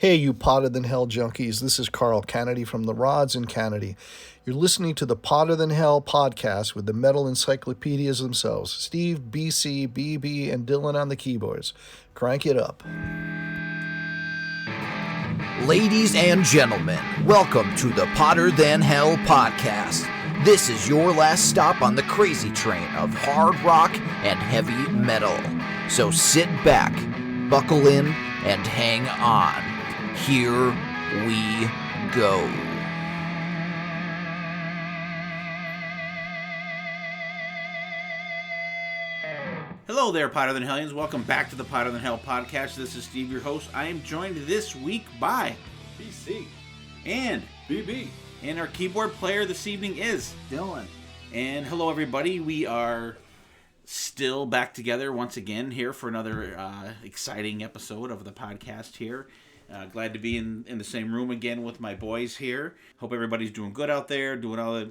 Hey, you Potter Than Hell junkies. This is Carl Kennedy from the Rods in Kennedy. You're listening to the Potter Than Hell podcast with the metal encyclopedias themselves, Steve, BC, BB, and Dylan on the keyboards. Crank it up. Ladies and gentlemen, welcome to the Potter Than Hell podcast. This is your last stop on the crazy train of hard rock and heavy metal. So sit back, buckle in, and hang on. Here we go. Hello there, Potter Than Hellions. Welcome back to the Potter Than Hell podcast. This is Steve, your host. I am joined this week by BC and BB. And our keyboard player this evening is Dylan. And hello, everybody. We are still back together once again here for another exciting episode of the podcast here. Glad to be in the same room again with my boys here. Hope everybody's doing good out there, doing all the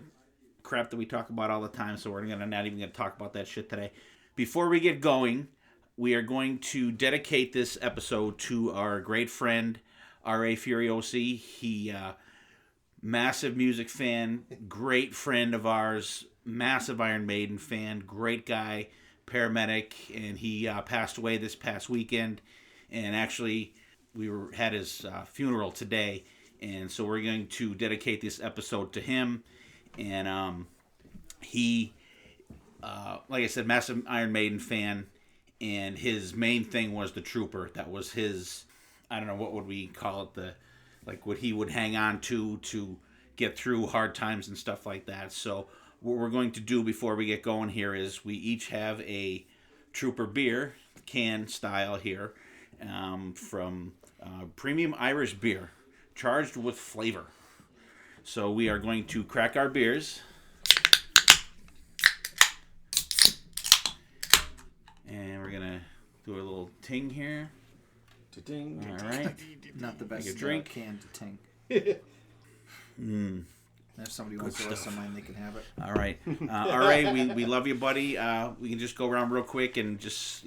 crap that we talk about all the time, so we're not even going to talk about that shit today. Before we get going, we are going to dedicate this episode to our great friend, R.A. Furiosi. He, massive music fan, great friend of ours, massive Iron Maiden fan, great guy, paramedic, and he passed away this past weekend. And actually, we had his funeral today, and so we're going to dedicate this episode to him. And he, like I said, massive Iron Maiden fan, and his main thing was the Trooper. That was his, I don't know, what would we call it, what he would hang on to get through hard times and stuff like that. So what we're going to do before we get going here is we each have a Trooper beer, can style here, from premium Irish beer, charged with flavor. So we are going to crack our beers. And we're going to do a little ting here. Ting. All right. Not the best Take a drink. Can to ting. If somebody wants the rest of mine, they can have it. All right. All right. We love you, buddy. We can just go around real quick and just,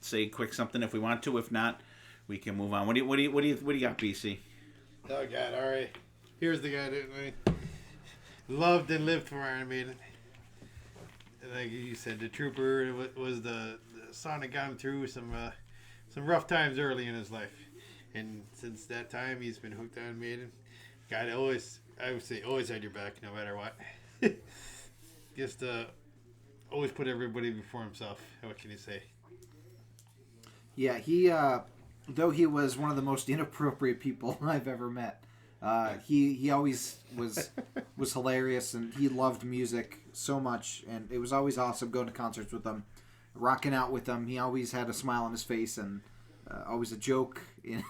say quick something if we want to. If not, we can move on. What do you got, BC? Oh God! All right. Here's the guy that I loved and lived for Iron Maiden. Like you said, the Trooper was the song that got him through some rough times early in his life, and since that time he's been hooked on Maiden. Guy that always had your back no matter what. Just always put everybody before himself. What can you say? Yeah, he though he was one of the most inappropriate people I've ever met. He always was hilarious, and he loved music so much, and it was always awesome going to concerts with him, rocking out with him. He always had a smile on his face and always a joke in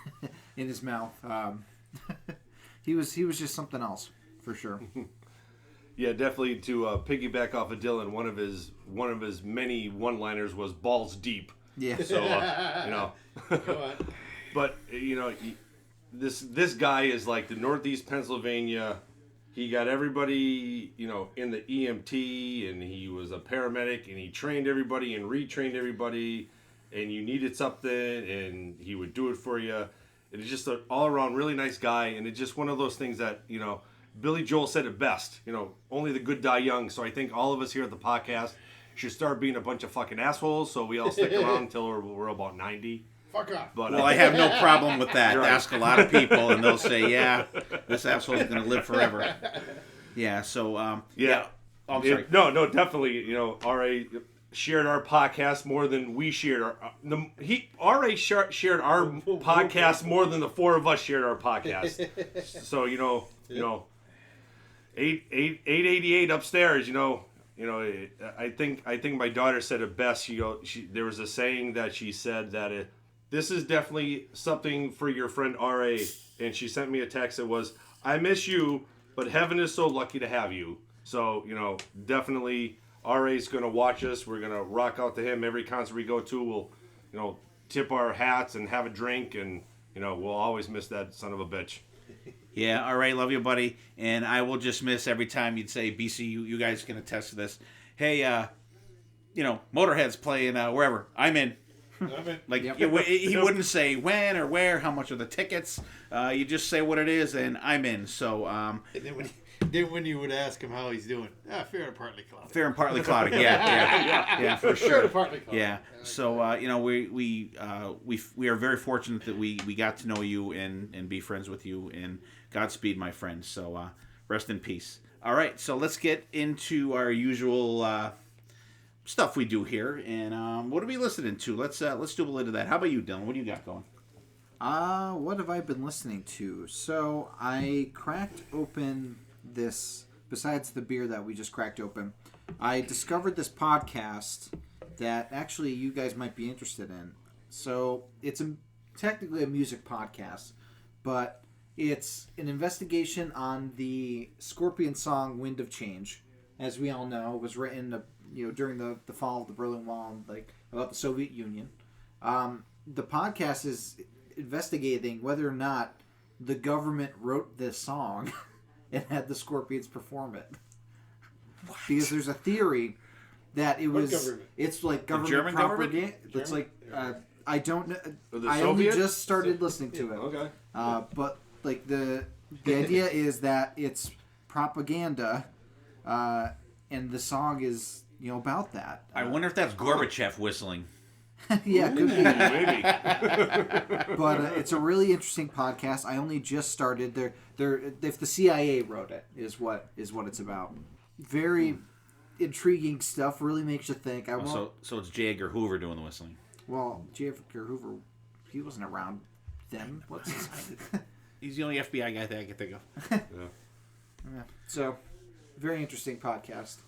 his mouth. He was just something else for sure. Yeah, definitely. To piggyback off of Dylan, one of his many one-liners was "balls deep." Yeah. So Go on. But this guy is like the Northeast Pennsylvania. He got everybody in the EMT, and he was a paramedic, and he trained everybody and retrained everybody. And you needed something, and he would do it for you. And it's just an all-around really nice guy, and it's just one of those things that Billy Joel said it best. Only the good die young. So I think all of us here at the podcast should start being a bunch of fucking assholes, so we all stick around until we're about 90. Fuck off. But, Well, I have no problem with that. Right. Ask a lot of people, and they'll say, yeah, this asshole's going to live forever. Yeah, so, yeah. Oh, I'm sorry. No, definitely. R.A. shared our podcast more than we shared our. R.A. shared our podcast more than the four of us shared our podcast. So 888 upstairs. I think my daughter said it best. There was a saying that she said that this is definitely something for your friend R.A. And she sent me a text that was, "I miss you, but heaven is so lucky to have you." So definitely R.A.'s gonna watch us. We're gonna rock out to him every concert we go to. We'll tip our hats and have a drink, and we'll always miss that son of a bitch. Yeah, all right, love you, buddy. And I will just miss every time you'd say, BC, you guys can attest to this. Hey, Motorhead's playing wherever. I'm in. Like Yep. he wouldn't say when or where, how much are the tickets. You just say what it is, and I'm in. So And then when you would ask him how he's doing, fair and partly cloudy. fair and partly cloudy. Yeah, for Fair sure. and partly cloudy. Yeah. So we are very fortunate that we got to know you and be friends with you, and Godspeed, my friend. So rest in peace. All right, so let's get into our usual stuff we do here, and what are we listening to? Let's do a little of that. How about you, Dylan? What do you got going? What have I been listening to? So I cracked open this. Besides the beer that we just cracked open, I discovered this podcast that actually you guys might be interested in. So it's technically a music podcast, but it's an investigation on the Scorpion song "Wind of Change." As we all know, it was written during the fall of the Berlin Wall, like about the Soviet Union. The podcast is investigating whether or not the government wrote this song and had the Scorpions perform it. What? Because there's a theory that it was. Government? It's like government German propaganda. government? It's like I don't know. The I only Soviets? just started listening to it. Okay. But like the idea is that it's propaganda, and the song is about that. I wonder if that's Gorbachev whistling. Yeah, could be. Maybe. But it's a really interesting podcast. I only just started. If the CIA wrote it, is what it's about. Very intriguing stuff. Really makes you think. So it's J. Edgar Hoover doing the whistling. Well, J. Edgar Hoover, he wasn't around then. What's his name? He's the only FBI guy that I can think of. Yeah. So, very interesting podcast.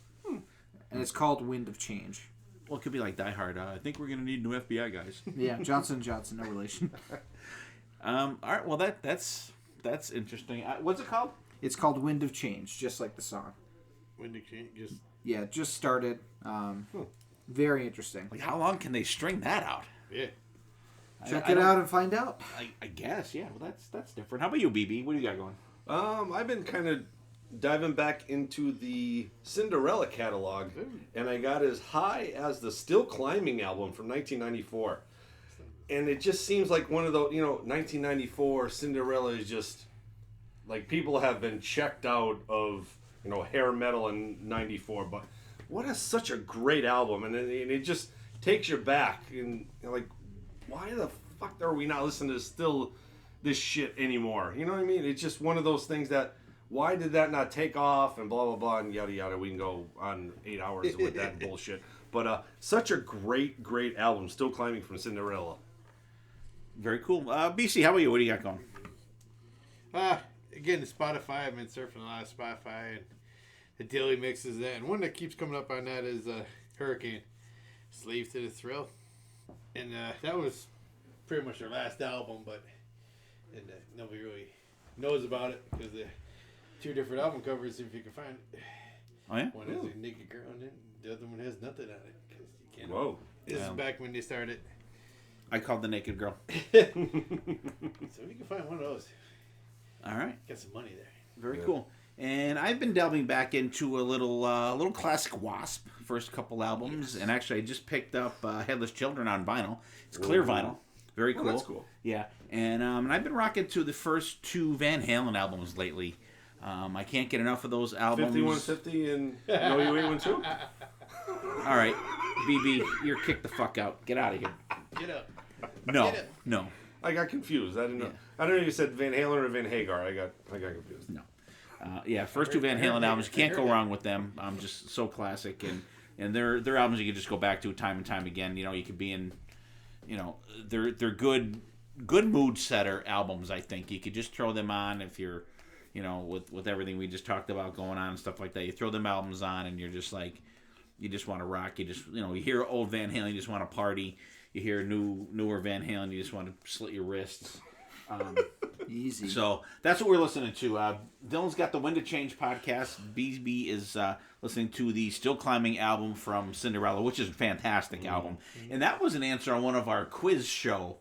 And it's called Wind of Change. Well, it could be like Die Hard. I think we're gonna need new FBI guys. Yeah, Johnson & Johnson, no relation. All right. Well, that's interesting. What's it called? It's called Wind of Change, just like the song. Wind of Change, just Yeah, just started. Very interesting. Like, how long can they string that out? yeah. Check I it don't- out and find out. I guess. Yeah. Well, that's different. How about you, BB? What do you got going? I've been kind of diving back into the Cinderella catalog, and I got as high as the Still Climbing album from 1994. And it just seems like one of those, 1994 Cinderella is just like people have been checked out of, hair metal in 94. But what is such a great album, and it just takes you back, and like, why the fuck are we not listening to still this shit anymore? You know what I mean? It's just one of those things that, why did that not take off, and blah, blah, blah, and yada, yada. We can go on 8 hours with that bullshit. But such a great, great album, Still Climbing from Cinderella. Very cool. BC, how about you? What do you got going? Again, Spotify. I've been surfing a lot of Spotify, and the daily mixes that. And one that keeps coming up on that is Hurricane, Slave to the Thrill. And that was pretty much their last album, but nobody really knows about it because the 2 different album covers, if you can find it. Oh, yeah? One has a naked girl on it, the other one has nothing on it. Cause you can't. Whoa. This is back when they started. I called the naked girl. So you can find one of those. All right. Get some money there. Very cool. And I've been delving back into a little classic Wasp first couple albums, and actually I just picked up Headless Children on vinyl. It's clear vinyl. Very cool. That's cool. Yeah, and I've been rocking to the first 2 Van Halen albums lately. I can't get enough of those albums. 5150 and No You Ain't One Too? All right, BB, you're kicked the fuck out. Get out of here. Get up. No. I got confused. I didn't know. Yeah. I don't know if you said Van Halen or Van Hagar. I got confused. No. Yeah, first 2 Van Halen albums, you can't go wrong with them. Just so classic, and they're albums you can just go back to time and time again. You could be in, they're good mood setter albums. I think you could just throw them on if you're, with everything we just talked about going on and stuff like that. You throw them albums on, and you're just like, you just want to rock. You just, you hear old Van Halen, you just want to party. You hear newer Van Halen, you just want to slit your wrists. Easy. So that's what we're listening to. Dylan's got the Wind of Change podcast. BB is listening to the Still Climbing album from Cinderella, which is a fantastic album. And that was an answer on one of our quiz show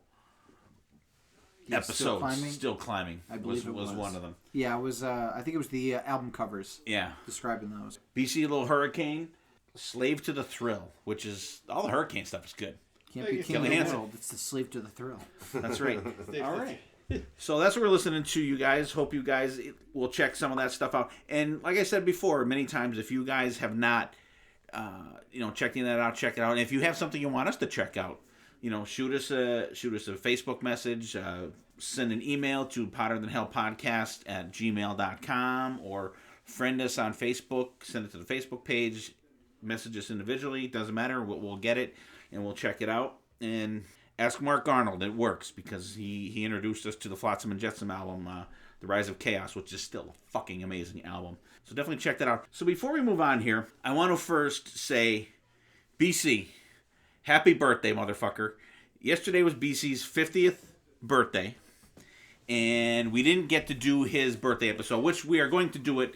episodes. Still Climbing, I believe it was one of them. Yeah, it was. I think it was the album covers. Yeah. Describing those. BC, a little Hurricane, Slave to the Thrill, which is all the Hurricane stuff is good. Can't be king of the world. It's the slave to the thrill. That's right. All right. So that's what we're listening to, you guys. Hope you guys will check some of that stuff out. And like I said before, many times, if you guys have not, checking that out, check it out. And if you have something you want us to check out, shoot us a Facebook message, send an email to potterthanhellpodcast@gmail.com, or friend us on Facebook, send it to the Facebook page, message us individually. Doesn't matter. We'll get it and we'll check it out. And ask Mark Arnold. It works because he introduced us to the Flotsam and Jetsam album, The Rise of Chaos, which is still a fucking amazing album. So definitely check that out. So before we move on here, I want to first say, BC, happy birthday, motherfucker. Yesterday was BC's 50th birthday, and we didn't get to do his birthday episode, which we are going to do it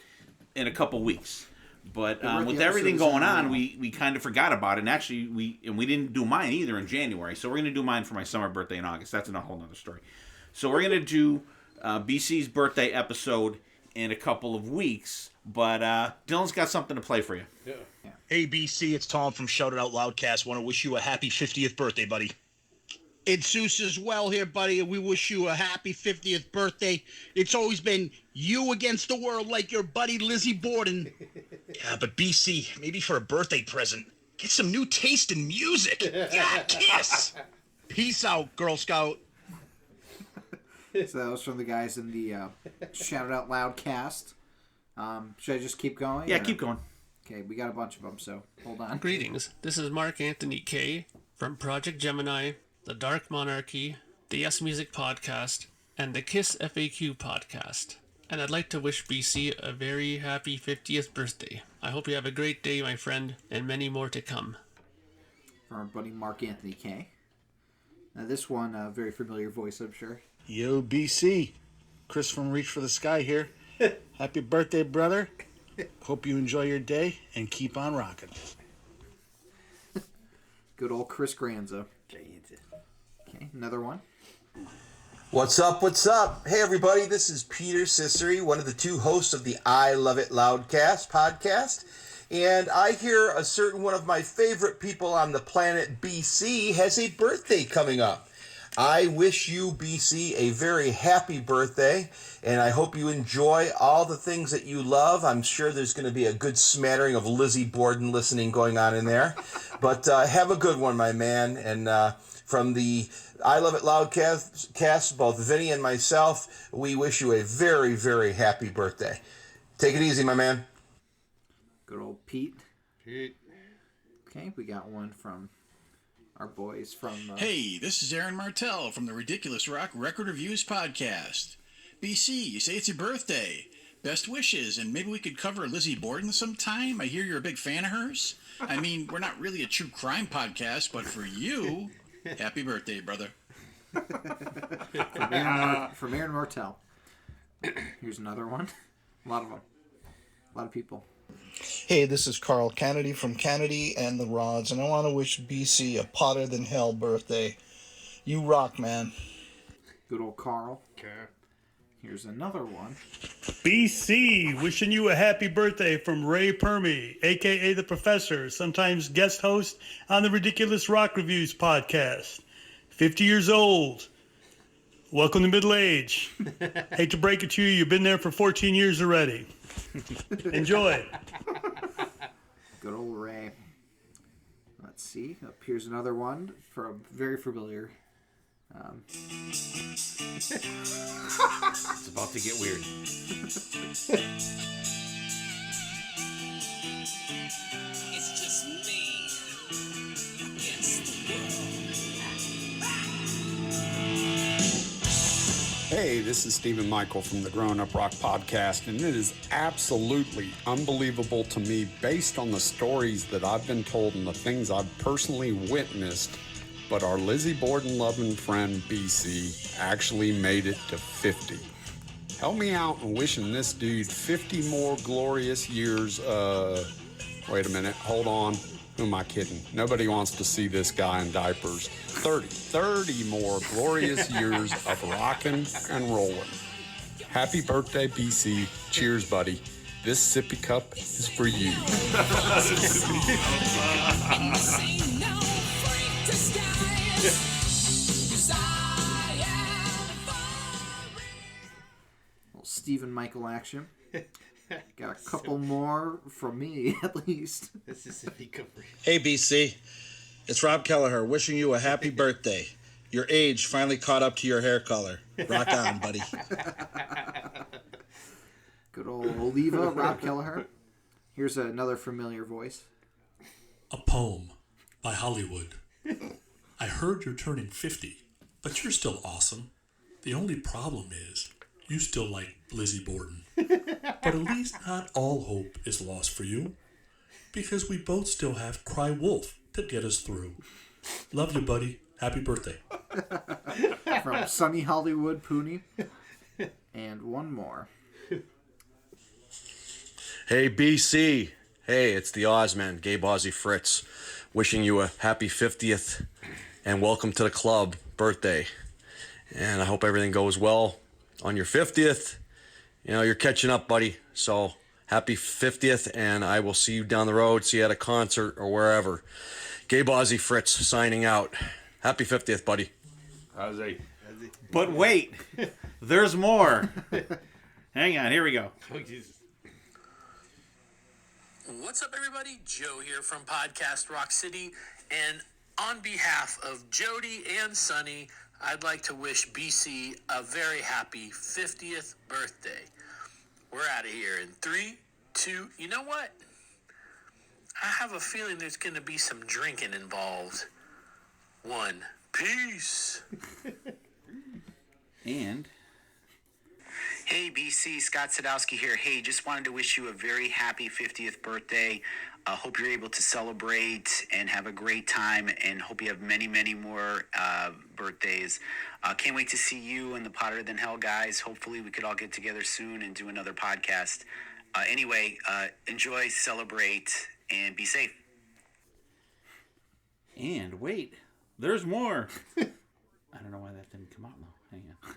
in a couple weeks. But with everything going on, we kind of forgot about it. And actually, we didn't do mine either in January. So we're going to do mine for my summer birthday in August. That's a whole other story. So we're going to do BC's birthday episode in a couple of weeks. But Dylan's got something to play for you. Yeah. Hey, BC, it's Tom from Shout It Out Loudcast. Want to wish you a happy 50th birthday, buddy. It's Zeus as well here, buddy. We wish you a happy 50th birthday. It's always been you against the world like your buddy Lizzie Borden. Yeah, but BC, maybe for a birthday present, get some new taste in music. Yeah, kiss. Peace out, Girl Scout. So that was from the guys in the Shout It Out Loud cast. Should I just keep going? Yeah, keep going. Okay, we got a bunch of them, so hold on. Greetings. This is Mark Anthony K. from Project Gemini, the Dark Monarchy, the Yes Music Podcast, and the Kiss FAQ Podcast. And I'd like to wish BC a very happy 50th birthday. I hope you have a great day, my friend, and many more to come. From our buddy Mark Anthony K. Now this one, a very familiar voice, I'm sure. Yo, BC. Chris from Reach for the Sky here. Happy birthday, brother. Hope you enjoy your day and keep on rocking. Good old Chris Granza. Okay, another one. What's up? What's up? Hey, everybody. This is Peter Cicery, one of the two hosts of the I Love It Loudcast podcast. And I hear a certain one of my favorite people on the planet, BC, has a birthday coming up. I wish you, BC, a very happy birthday, and I hope you enjoy all the things that you love. I'm sure there's going to be a good smattering of Lizzie Borden listening going on in there. But have a good one, my man. And from the I Love It Loudcast, both Vinny and myself, we wish you a very, very happy birthday. Take it easy, my man. Good old Pete. Pete. Okay, we got one from our boys from... Hey, this is Aaron Martell from the Ridiculous Rock Record Reviews Podcast. BC, you say it's your birthday. Best wishes, and maybe we could cover Lizzie Borden sometime. I hear you're a big fan of hers. I mean, we're not really a true crime podcast, but for you, happy birthday, brother. From Aaron Martell. Here's another one. A lot of them. A lot of people. Hey, this is Carl Kennedy from Kennedy and the Rods, and I want to wish BC a Potter Than Hell birthday. You rock, man. Good old Carl. Okay. Here's another one. BC, wishing you a happy birthday from Ray Permy, a.k.a. The Professor, sometimes guest host on the Ridiculous Rock Reviews podcast. 50 years old. Welcome to middle age. Hate to break it to you, you've been there for 14 years already. Enjoy. Good old Ray. Let's see. Here's another one from very familiar. It's about to get weird. It's just me against the world. Hey, this is Stephen Michael from the Grown Up Rock Podcast, and it is absolutely unbelievable to me, based on the stories that I've been told and the things I've personally witnessed, but our Lizzie Borden loving friend BC actually made it to 50. Help me out in wishing this dude 50 more glorious years. Wait a minute, hold on. Who am I kidding? Nobody wants to see this guy in diapers. 30 more glorious years of rocking and rolling. Happy birthday, BC. Cheers, buddy. This sippy cup is for you. Ain't no freak to sky. Little Stephen Michael action. Got a couple more from me, at least. Mississippi Capri. Hey, BC. It's Rob Kelleher wishing you a happy birthday. Your age finally caught up to your hair color. Rock on, buddy. Good old Oliva, Rob Kelleher. Here's another familiar voice. A poem by Hollywood. I heard you're turning 50, but you're still awesome. The only problem is you still like Lizzie Borden. But at least not all hope is lost for you, because we both still have Cry Wolf to get us through. Love you, buddy. Happy birthday. From sunny Hollywood, Pooney. And one more. Hey, BC. Hey, it's the Ozman, Gabe Ozzy Fritz. Wishing you a happy 50th and welcome to the club birthday. And I hope everything goes well on your 50th. You know, you're catching up, buddy. So happy 50th, and I will see you down the road, see you at a concert or wherever. Gabe Ozzy Fritz signing out. Happy 50th, buddy. Ozzy. But wait, there's more. Hang on, here we go. Oh, Jesus. What's up, everybody? Joe here from Podcast Rock City, and on behalf of Jody and Sonny, I'd like to wish BC a very happy 50th birthday. We're out of here in 3, 2, you know what? I have a feeling there's going to be some drinking involved. 1, peace. And... Hey, BC, Scott Sadowski here. Hey, just wanted to wish you a very happy 50th birthday. Hope you're able to celebrate and have a great time, and hope you have many, many more birthdays. Can't wait to see you and the Potter Than Hell guys. Hopefully we could all get together soon and do another podcast. Anyway, enjoy, celebrate, and be safe. And wait, there's more. I don't know why that didn't come out now. Hang on.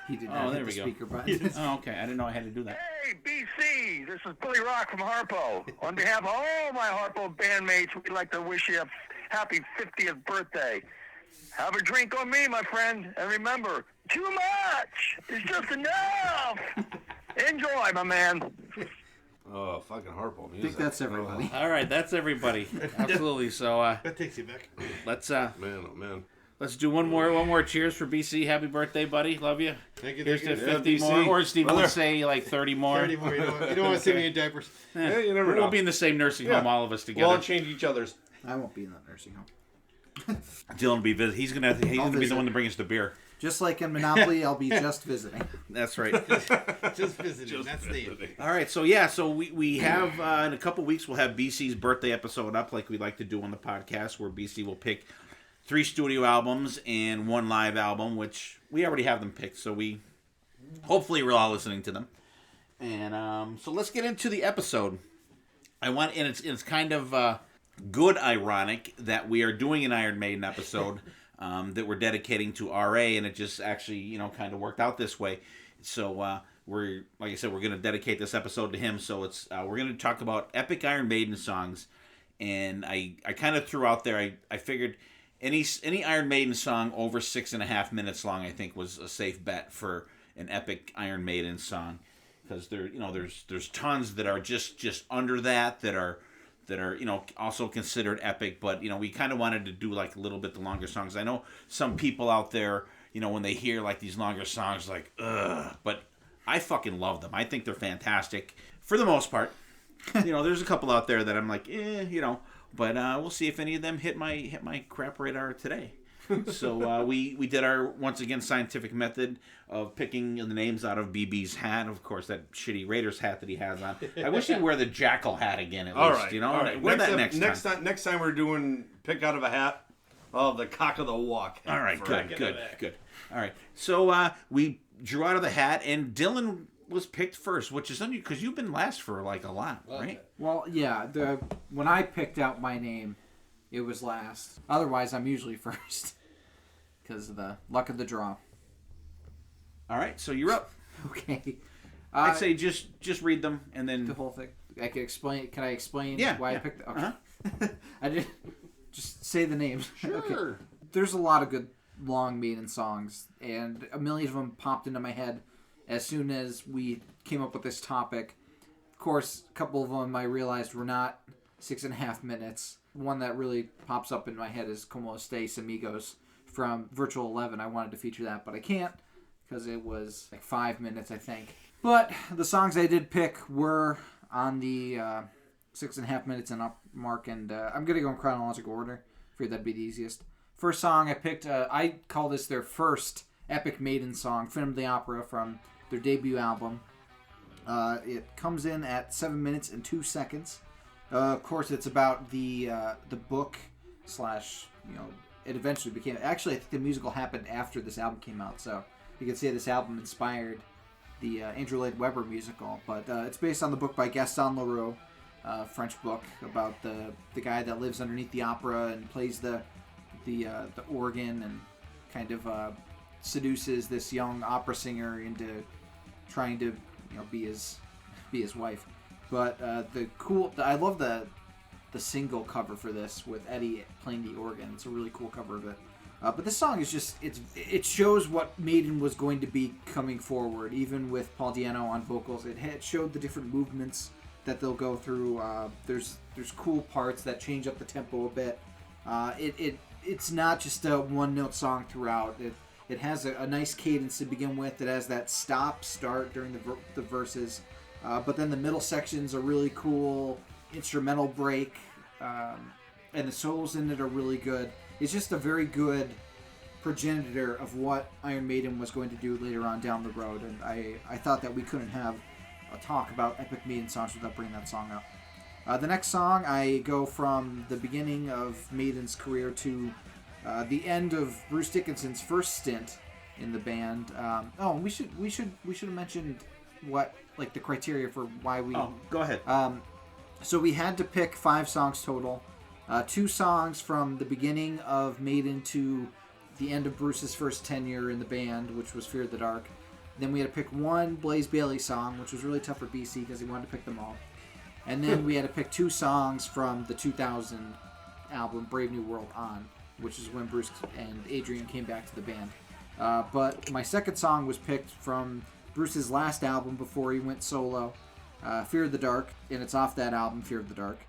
He did not hit the speaker button. Oh, okay. I didn't know I had to do that. Hey, BC, this is Billy Rock from Harpo. On behalf of all my Harpo bandmates, we'd like to wish you a happy 50th birthday. Have a drink on me, my friend, and remember, too much is just enough. Enjoy, my man. Oh, fucking Harpo music. I think that's everybody. All right, that's everybody. Absolutely. So that takes you back. Let's man, oh man. Let's do one more cheers for BC. Happy birthday, buddy. Love you. Thank you. Here's to Yeah, 50 BC. more. Or Steve would say like 30 more. 30 more. You don't want to see me in diapers. Yeah, you never know. We'll be in the same nursing home, all of us together. We'll all change each other's. I won't be in that nursing home. Dylan will be visit. He's gonna be the one to bring us the beer. Just like in Monopoly, I'll be just visiting. That's right. Just visiting. That's the. All right. So yeah. So we have in a couple weeks we'll have BC's birthday episode up like we like to do on the podcast, where BC will pick 3 studio albums and 1 live album, which we already have them picked. So hopefully we're all listening to them. And so let's get into the episode. It's kind of good ironic that we are doing an Iron Maiden episode that we're dedicating to RA, and it just actually kind of worked out this way. So we're, like I said, we're going to dedicate this episode to him. So it's we're going to talk about epic Iron Maiden songs, and I kind of threw out there. I figured any Iron Maiden song over 6.5 minutes long, I think, was a safe bet for an epic Iron Maiden song, because there's tons that are just under that are also considered epic, but we kind of wanted to do like a little bit the longer songs. I know some people out there, when they hear like these longer songs, like ugh, but I fucking love them. I think they're fantastic for the most part. There's a couple out there that I'm like, but we'll see if any of them hit my crap radar today. So we did our, once again, scientific method of picking the names out of BB's hat. Of course, that shitty Raiders hat that he has on. I wish he'd wear the jackal hat again at least. All right. Wear that next time. Next time we're doing pick out of a hat of the cock of the walk. All right, good. All right, so we drew out of the hat, and Dylan was picked first, which is unusual because you've been last for like a lot, right? Well, yeah. When I picked out my name, it was last. Otherwise, I'm usually first because of the luck of the draw. All right, so you're up. Okay. I'd say just read them and then the whole thing. I could explain. Can I explain why I picked? Okay. I did just say the names. Sure. Okay. There's a lot of good long Maiden songs, and a million of them popped into my head as soon as we came up with this topic. Of course, a couple of them I realized were not 6.5 minutes. One that really pops up in my head is Como Estés, Amigos from Virtual 11. I wanted to feature that, but I can't because it was like 5 minutes, I think. But the songs I did pick were on the 6.5 minutes and up mark, and I'm going to go in chronological order. I figured that'd be the easiest. First song I picked, I call this their first epic Maiden song, Phantom of the Opera, from their debut album. It comes in at 7 minutes and 2 seconds. Of course, it's about the book slash, it eventually became... Actually, I think the musical happened after this album came out, so you can say this album inspired the Andrew Lloyd Webber musical. But it's based on the book by Gaston Leroux, French book about the guy that lives underneath the opera and plays the organ and kind of seduces this young opera singer into trying to be his wife. But I love the single cover for this with Eddie playing the organ. It's a really cool cover of it. But this song is just it shows what Maiden was going to be coming forward, even with Paul Di'Anno on vocals. It showed the different movements that they'll go through. There's cool parts that change up the tempo a bit. It's not just a one-note song throughout. It has a nice cadence to begin with. It has that stop-start during the verses. But then the middle section's a really cool instrumental break. And the solos in it are really good. It's just a very good progenitor of what Iron Maiden was going to do later on down the road. And I thought that we couldn't have a talk about epic Maiden songs without bringing that song up. The next song, I go from the beginning of Maiden's career to the end of Bruce Dickinson's first stint in the band. We should have mentioned what the criteria for why we. Oh, go ahead. So we had to pick 5 songs total. 2 songs from the beginning of Maiden to the end of Bruce's first tenure in the band, which was Fear of the Dark. Then we had to pick 1 Blaze Bayley song, which was really tough for BC because he wanted to pick them all. And then we had to pick 2 songs from the 2000 album Brave New World On, which is when Bruce and Adrian came back to the band. But my second song was picked from Bruce's last album before he went solo, Fear of the Dark, and it's off that album, Fear of the Dark.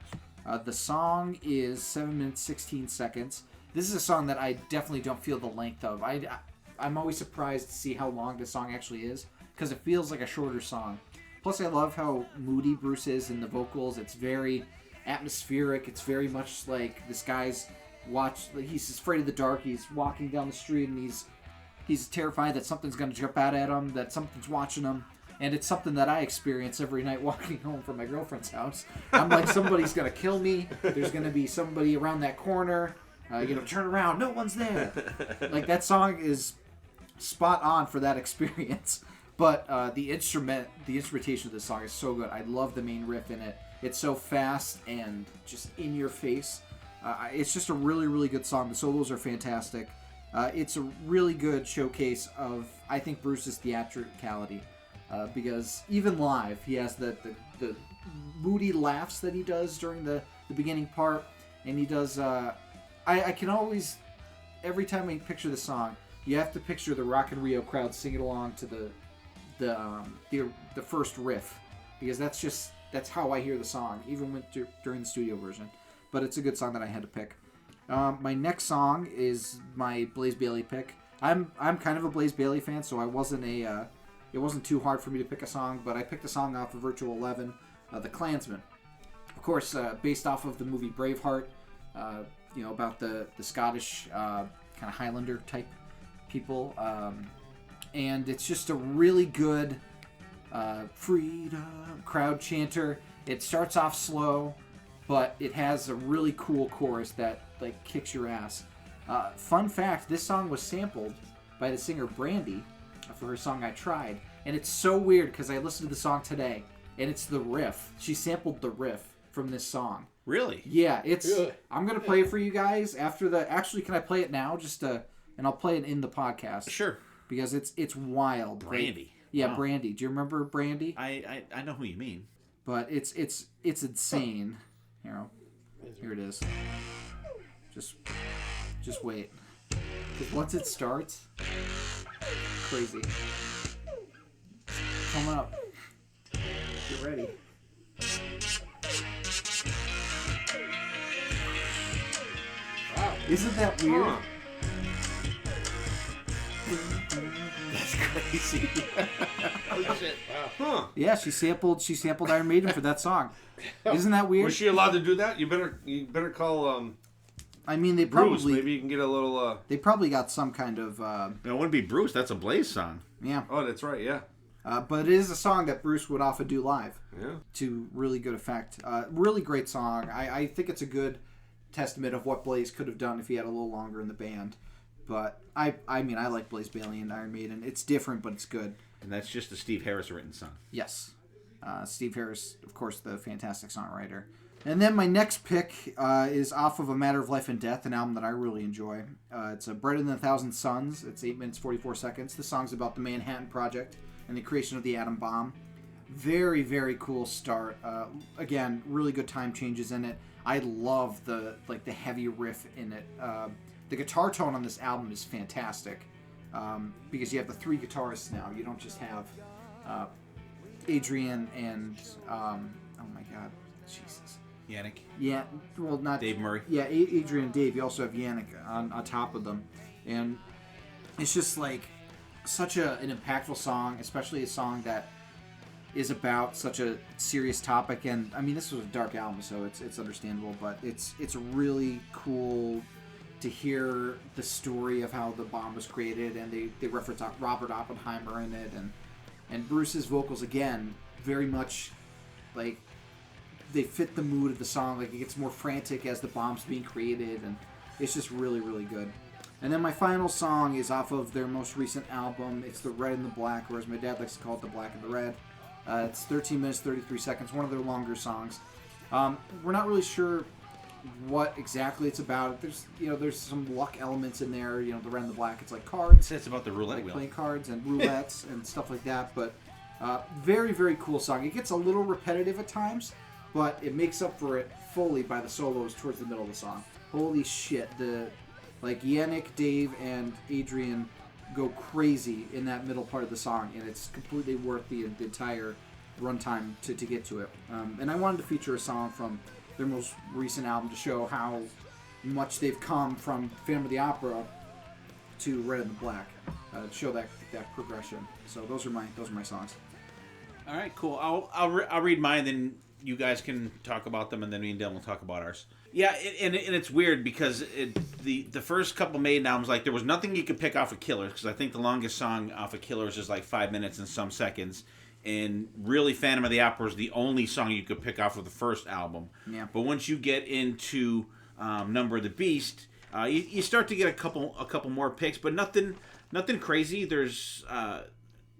The song is 7 minutes 16 seconds. This is a song that I definitely don't feel the length of. I'm always surprised to see how long this song actually is, because it feels like a shorter song. Plus, I love how moody Bruce is in the vocals. It's very atmospheric. It's very much like this guy's he's afraid of the dark. He's walking down the street and he's terrified that something's going to jump out at him, that something's watching him. And it's something that I experience every night walking home from my girlfriend's house. I'm like, somebody's going to kill me. There's going to be somebody around that corner. Turn around. No one's there. Like, that song is spot on for that experience. But the instrumentation of this song is so good. I love the main riff in it. It's so fast and just in your face. It's just a really, really good song. The solos are fantastic. It's a really good showcase of, I think, Bruce's theatricality. Because even live, he has the moody laughs that he does during the beginning part. And he does... I can always... Every time I picture the song, you have to picture the Rock in Rio crowd singing along to the first riff. Because that's how I hear the song, even during the studio version. But it's a good song that I had to pick. My next song is my Blaze Bayley pick. I'm kind of a Blaze Bayley fan, so it wasn't too hard for me to pick a song, but I picked a song off of Virtual 11, The Klansman. Of course, based off of the movie Braveheart, about the Scottish kind of Highlander type people. And it's just a really good freedom crowd chanter. It starts off slow, but it has a really cool chorus that kicks your ass. Fun fact, this song was sampled by the singer Brandy for her song I Tried. And it's so weird because I listened to the song today, and it's the riff. She sampled the riff from this song. Really? Yeah, I'm going to play it for you guys after the... Actually, can I play it now? And I'll play it in the podcast. Sure. Because it's wild. Brandy. Yeah, wow. Brandy. Do you remember Brandy? I know who you mean. But it's insane. Here it is. Just wait. Because once it starts, crazy. Coming up. Get ready. Wow. Isn't that weird? Huh. That's crazy. Holy shit! Wow. Huh? Yeah, she sampled Iron Maiden for that song. Isn't that weird? Was she allowed to do that? You better call. I mean, they Bruce. probably Maybe you can get a little. They probably got some kind of. It wouldn't be Bruce. That's a Blaze song. Yeah. Oh, that's right. Yeah. But it is a song that Bruce would often do live. Yeah. To really good effect. Really great song. I think it's a good testament of what Blaze could have done if he had a little longer in the band. But I mean, I like Blaze Bayley and Iron Maiden. It's different, but it's good. And that's just a Steve Harris written song. Yes. Steve Harris, of course, the fantastic songwriter. And then my next pick is off of A Matter of Life and Death, an album that I really enjoy. It's Brighter Than 1,000 Suns. It's 8 minutes, 44 seconds. The song's about the Manhattan Project and the creation of the atom bomb. Very, very cool start. Again, really good time changes in it. I love the heavy riff in it. The guitar tone on this album is fantastic because you have the 3 guitarists now. You don't just have Adrian and oh my god, Jesus. Yannick. Yeah, well, not Dave Murray. Yeah, Adrian and Dave. You also have Yannick on top of them, and it's just like such an impactful song, especially a song that is about such a serious topic. And I mean, this was a dark album, so it's understandable, but it's really cool to hear the story of how the bomb was created, and they reference Robert Oppenheimer in it, and Bruce's vocals again very much like they fit the mood of the song. Like it gets more frantic as the bomb's being created, and it's just really, really good. And then my final song is off of their most recent album. It's The Red and the Black, or as my dad likes to call it, The Black and the Red. It's 13 minutes, 33 seconds, one of their longer songs. We're not really sure what exactly it's about. There's some luck elements in there. The Red and the Black, it's like cards. It's about the roulette wheel. Playing cards and roulettes and stuff like that. But very, very cool song. It gets a little repetitive at times, but it makes up for it fully by the solos towards the middle of the song. Holy shit. Yannick, Dave, and Adrian go crazy in that middle part of the song, and it's completely worth the entire runtime to get to it. And I wanted to feature a song from their most recent album to show how much they've come from Phantom of the Opera to Red and the Black, to show that progression. So those are my songs. All right, cool. I'll read mine, then you guys can talk about them, and then me and Dylan will talk about ours. Yeah, and it's weird because the first couple Maiden albums, like there was nothing you could pick off of Killers, because I think the longest song off of Killers is like 5 minutes and some seconds. And really, Phantom of the Opera is the only song you could pick off of the first album. Yeah. But once you get into Number of the Beast, you start to get a couple more picks, but nothing crazy. There's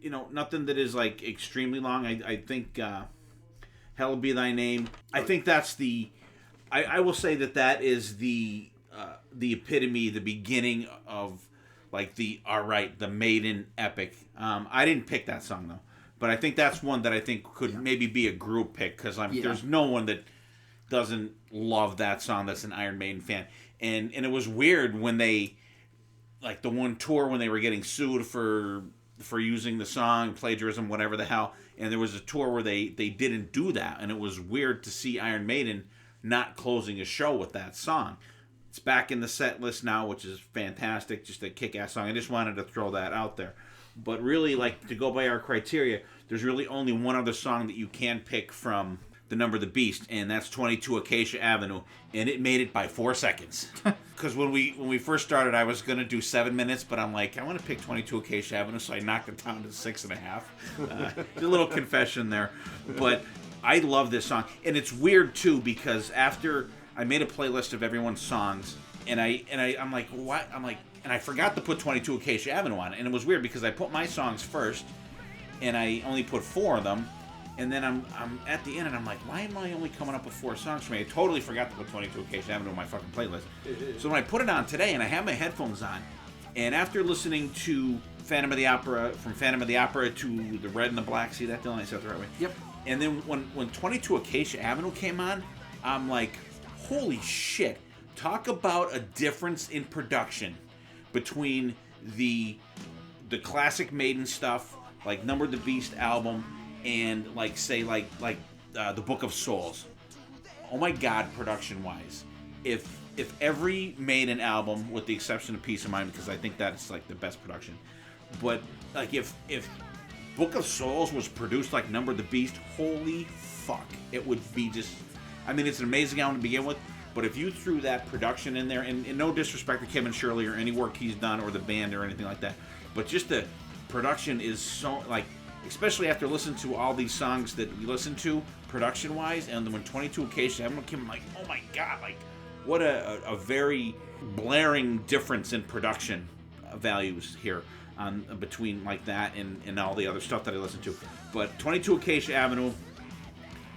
nothing that is like extremely long. I think Hallowed Be Thy Name. I think that's the. I will say that is the epitome, the beginning of like the Maiden epic. I didn't pick that song though. But I think that's one that I think could maybe be a group pick, because there's no one that doesn't love that song that's an Iron Maiden fan. And it was weird when they, like the one tour when they were getting sued for using the song, plagiarism, whatever the hell. And there was a tour where they didn't do that. And it was weird to see Iron Maiden not closing a show with that song. It's back in the set list now, which is fantastic. Just a kick-ass song. I just wanted to throw that out there. But really, like, to go by our criteria, there's really only one other song that you can pick from the Number of the Beast, and that's 22 Acacia Avenue, and it made it by 4 seconds. Because when we first started, I was going to do 7 minutes, but I'm like, I want to pick 22 Acacia Avenue, so I knocked it down to 6.5. A little confession there. But I love this song. And it's weird, too, because after I made a playlist of everyone's songs, and I'm like, what? I'm like, and I forgot to put 22 Acacia Avenue on it. And it was weird because I put my songs first, and I only put 4 of them. And then I'm at the end, and I'm like, why am I only coming up with 4 songs for me? I totally forgot to put 22 Acacia Avenue on my fucking playlist. So when I put it on today, and I have my headphones on, and after listening to Phantom of the Opera, from Phantom of the Opera to The Red and the Black, see that, Dylan? I said it the right way. Yep. And then when 22 Acacia Avenue came on, I'm like, holy shit. Talk about a difference in production between the classic Maiden stuff, like Number of the Beast album, and like say like the Book of Souls. Oh my God, production wise, if every Maiden album, with the exception of Peace of Mind, because I think that's like the best production, but like if Book of Souls was produced like Number of the Beast, holy fuck, it would be just. I mean, it's an amazing album to begin with. But if you threw that production in there, and no disrespect to Kevin Shirley or any work he's done or the band or anything like that, but just the production is so, like, especially after listening to all these songs that we listened to production-wise, and then when 22 Acacia Avenue came, I'm like, oh my God, like, what a very blaring difference in production values here on between like that and all the other stuff that I listened to. But 22 Acacia Avenue,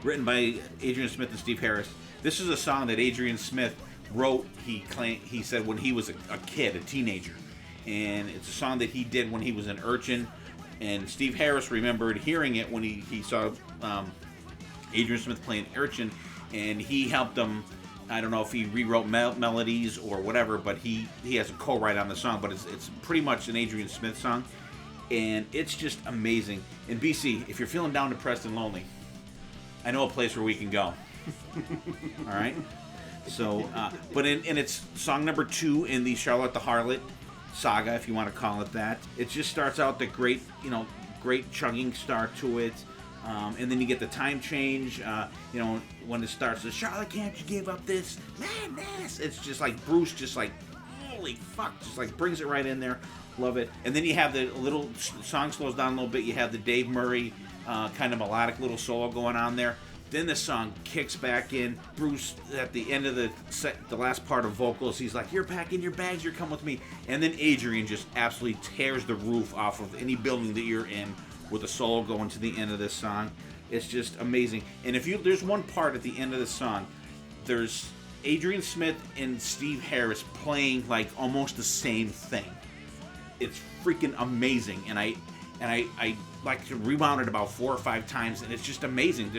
written by Adrian Smith and Steve Harris. This is a song that Adrian Smith wrote, he said, when he was a kid, a teenager. And it's a song that he did when he was an urchin. And Steve Harris remembered hearing it when he saw Adrian Smith playing urchin. And he helped him, I don't know if he rewrote melodies or whatever, but he has a co-write on the song. But it's pretty much an Adrian Smith song. And it's just amazing. And BC, if you're feeling down, depressed, and lonely, I know a place where we can go. All right. So, but in its song number 2 in the Charlotte the Harlot saga, if you want to call it that, it just starts out the great chugging start to it, and then you get the time change. When it starts, the Charlotte, can't you give up this madness? It's just like Bruce, just like holy fuck, just like brings it right in there. Love it. And then you have the little song slows down a little bit. You have the Dave Murray kind of melodic little solo going on there. Then the song kicks back in. Bruce, at the end of the last part of vocals, he's like, you're packing your bags, you're coming with me. And then Adrian just absolutely tears the roof off of any building that you're in with a solo going to the end of this song. It's just amazing. And there's one part at the end of the song, there's Adrian Smith and Steve Harris playing like almost the same thing. It's freaking amazing. And I like to rewound it about 4 or 5 times, and it's just amazing.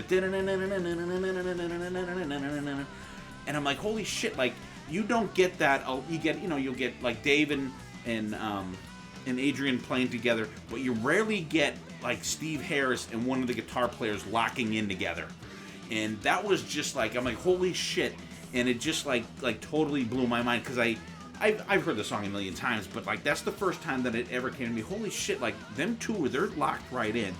And I'm like, holy shit! Like, you don't get that. You'll get like Dave and Adrian playing together, but you rarely get like Steve Harris and one of the guitar players locking in together. And that was just like, I'm like, holy shit! And it just like totally blew my mind, because I've heard the song a million times, but like that's the first time that it ever came to me. Holy shit! Like them two, they're locked right in,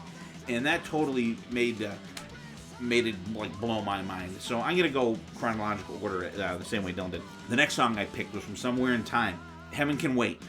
and that totally made it like blow my mind. So I'm gonna go chronological order, the same way Dylan did. The next song I picked was from Somewhere in Time. Heaven Can Wait.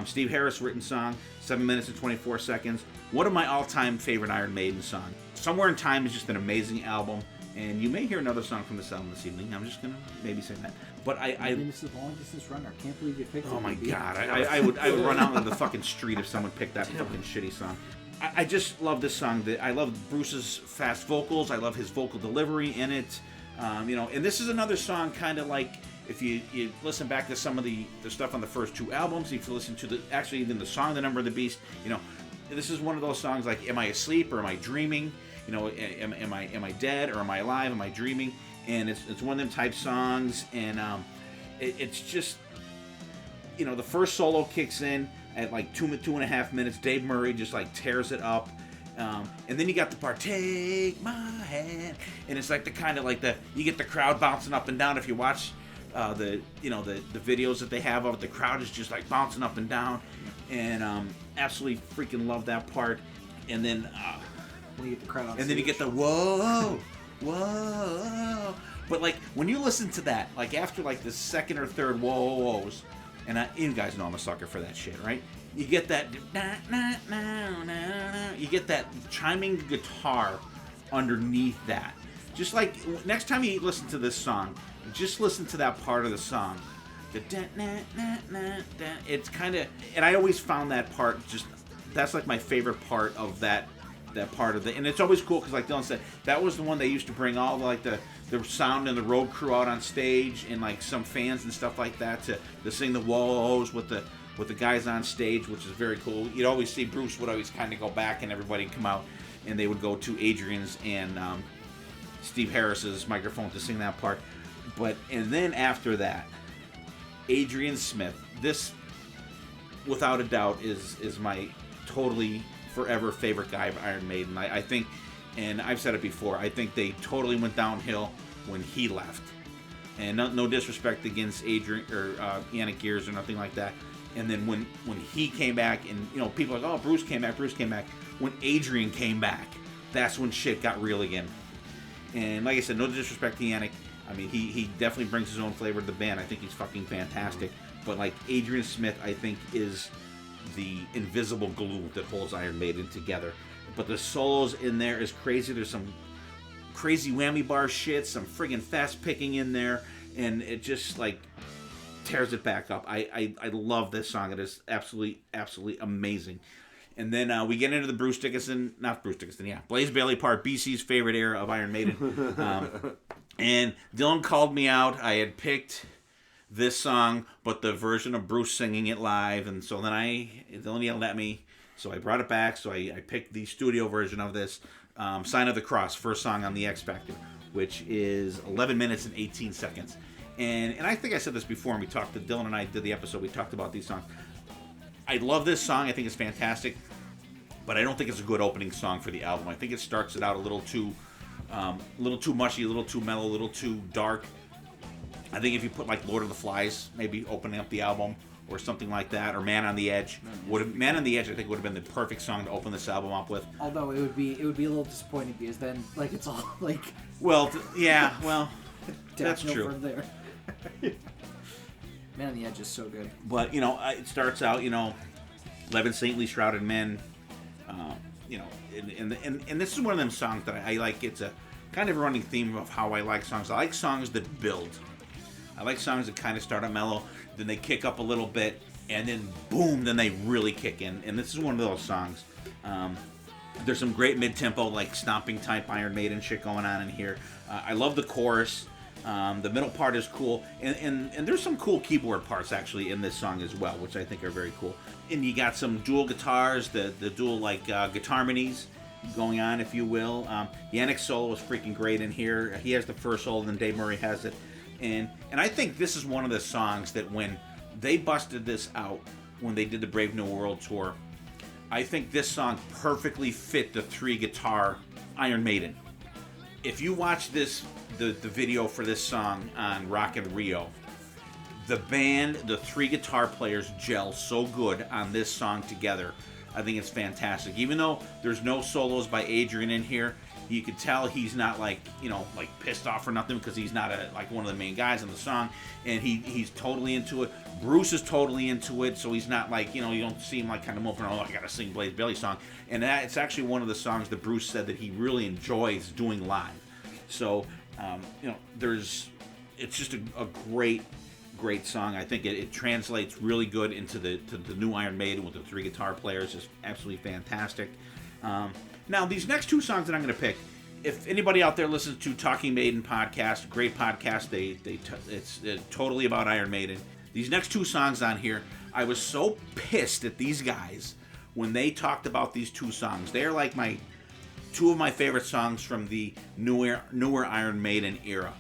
Steve Harris written song, 7 minutes and 24 seconds. One of my all-time favorite Iron Maiden songs. Somewhere in Time is just an amazing album, and you may hear another song from this album this evening. I'm just gonna maybe say that. But I this is a long distance runner. I can't believe you picked it. Oh my God! I would run out into the fucking street if someone picked that fucking shitty song. I just love this song. I love Bruce's fast vocals. I love his vocal delivery in it. And this is another song kind of like, if you listen back to some of the stuff on the first 2 albums, if you listen to even the song The Number of the Beast, this is one of those songs like, am I asleep or am I dreaming? Am I dead or am I alive? Am I dreaming? And it's one of them type songs, and it's just, the first solo kicks in at like 2.5 minutes. Dave Murray just like tears it up, and then you got the part, take my hand, and it's like the kind of like you get the crowd bouncing up and down. If you watch the videos that they have of it, the crowd is just like bouncing up and down, and absolutely freaking love that part. And then you get the crowd on and then you get the whoa. Whoa! But like when you listen to that, like after like the second or third whoas, and you guys know I'm a sucker for that shit, right? You get that you get that chiming guitar underneath that. Just like next time you listen to this song, just listen to that part of the song. It's kind of, and I always found that part that's like my favorite part of that part of and it's always cool because like Dylan said, that was the one they used to bring all the sound and the road crew out on stage, and like some fans and stuff like that to sing the whoas with the guys on stage, which is very cool. You'd always see Bruce would always kind of go back and everybody come out, and they would go to Adrian's and Steve Harris's microphone to sing that part. And then after that, Adrian Smith, this without a doubt is my totally forever favorite guy of Iron Maiden. I think, and I've said it before, I think they totally went downhill when he left. And no disrespect against Adrian or Yannick Gears or nothing like that. And then when he came back, and you know, people are like, oh, Bruce came back. When Adrian came back, that's when shit got real again. And like I said, no disrespect to Yannick. I mean, he definitely brings his own flavor to the band. I think he's fucking fantastic. But like Adrian Smith, I think is the invisible glue that holds Iron Maiden together. But the solos in there is crazy. There's some crazy whammy bar shit, some friggin' fast picking in there, and it just like tears it back up. I love this song. It is absolutely amazing. And then we get into the Blaze Bayley part, BC's favorite era of Iron Maiden. And Dylan called me out. I had picked this song, but the version of Bruce singing it live, and so then Dylan yelled at me, so I brought it back. So I picked the studio version of this, Sign of the Cross, first song on the X Factor, which is 11 minutes and 18 seconds. And I think I said this before, and Dylan and I did the episode, we talked about these songs. I love this song. I think it's fantastic, but I don't think it's a good opening song for the album. I think it starts it out a little too mushy, a little too mellow, a little too dark. I think if you put like Lord of the Flies, maybe opening up the album or something like that, or Man on the Edge, Man on the Edge I think would have been the perfect song to open this album up with. Although it would be a little disappointing because then like it's all like. Well, that's true. From there. Man on the Edge is so good. But you know, it starts out, you know, 11 saintly shrouded men. You know, and this is one of them songs that I like. It's a kind of a running theme of how I like songs. I like songs that build. I like songs that kind of start out mellow, then they kick up a little bit, and then boom, then they really kick in. And this is one of those songs. There's some great mid-tempo, like stomping type Iron Maiden shit going on in here. I love the chorus. The middle part is cool, and there's some cool keyboard parts actually in this song as well, which I think are very cool. And you got some dual guitars, the dual like guitar harmonies going on, if you will. Yannick's solo is freaking great in here. He has the first solo, and then Dave Murray has it. And I think this is one of the songs that when they busted this out, when they did the Brave New World tour, I think this song perfectly fit the 3-guitar Iron Maiden. If you watch this, the video for this song on Rock in Rio, the band, the 3-guitar players gel so good on this song together. I think it's fantastic. Even though there's no solos by Adrian in here, you could tell he's not like, you know, like pissed off or nothing, because he's not like one of the main guys in the song, and he's totally into it. Bruce is totally into it, so he's not like, you know, you don't see him like kind of moping, oh, I gotta sing Blaze Bayley song. And it's actually one of the songs that Bruce said that he really enjoys doing live. So, you know, it's just a great song. I think it translates really good into the new Iron Maiden with the 3-guitar players. Just absolutely fantastic. Now, these next 2 songs that I'm going to pick, if anybody out there listens to Talking Maiden podcast, great podcast, it's totally about Iron Maiden. These next 2 songs on here, I was so pissed at these guys when they talked about these 2 songs. They're like 2 of my favorite songs from the newer Iron Maiden era.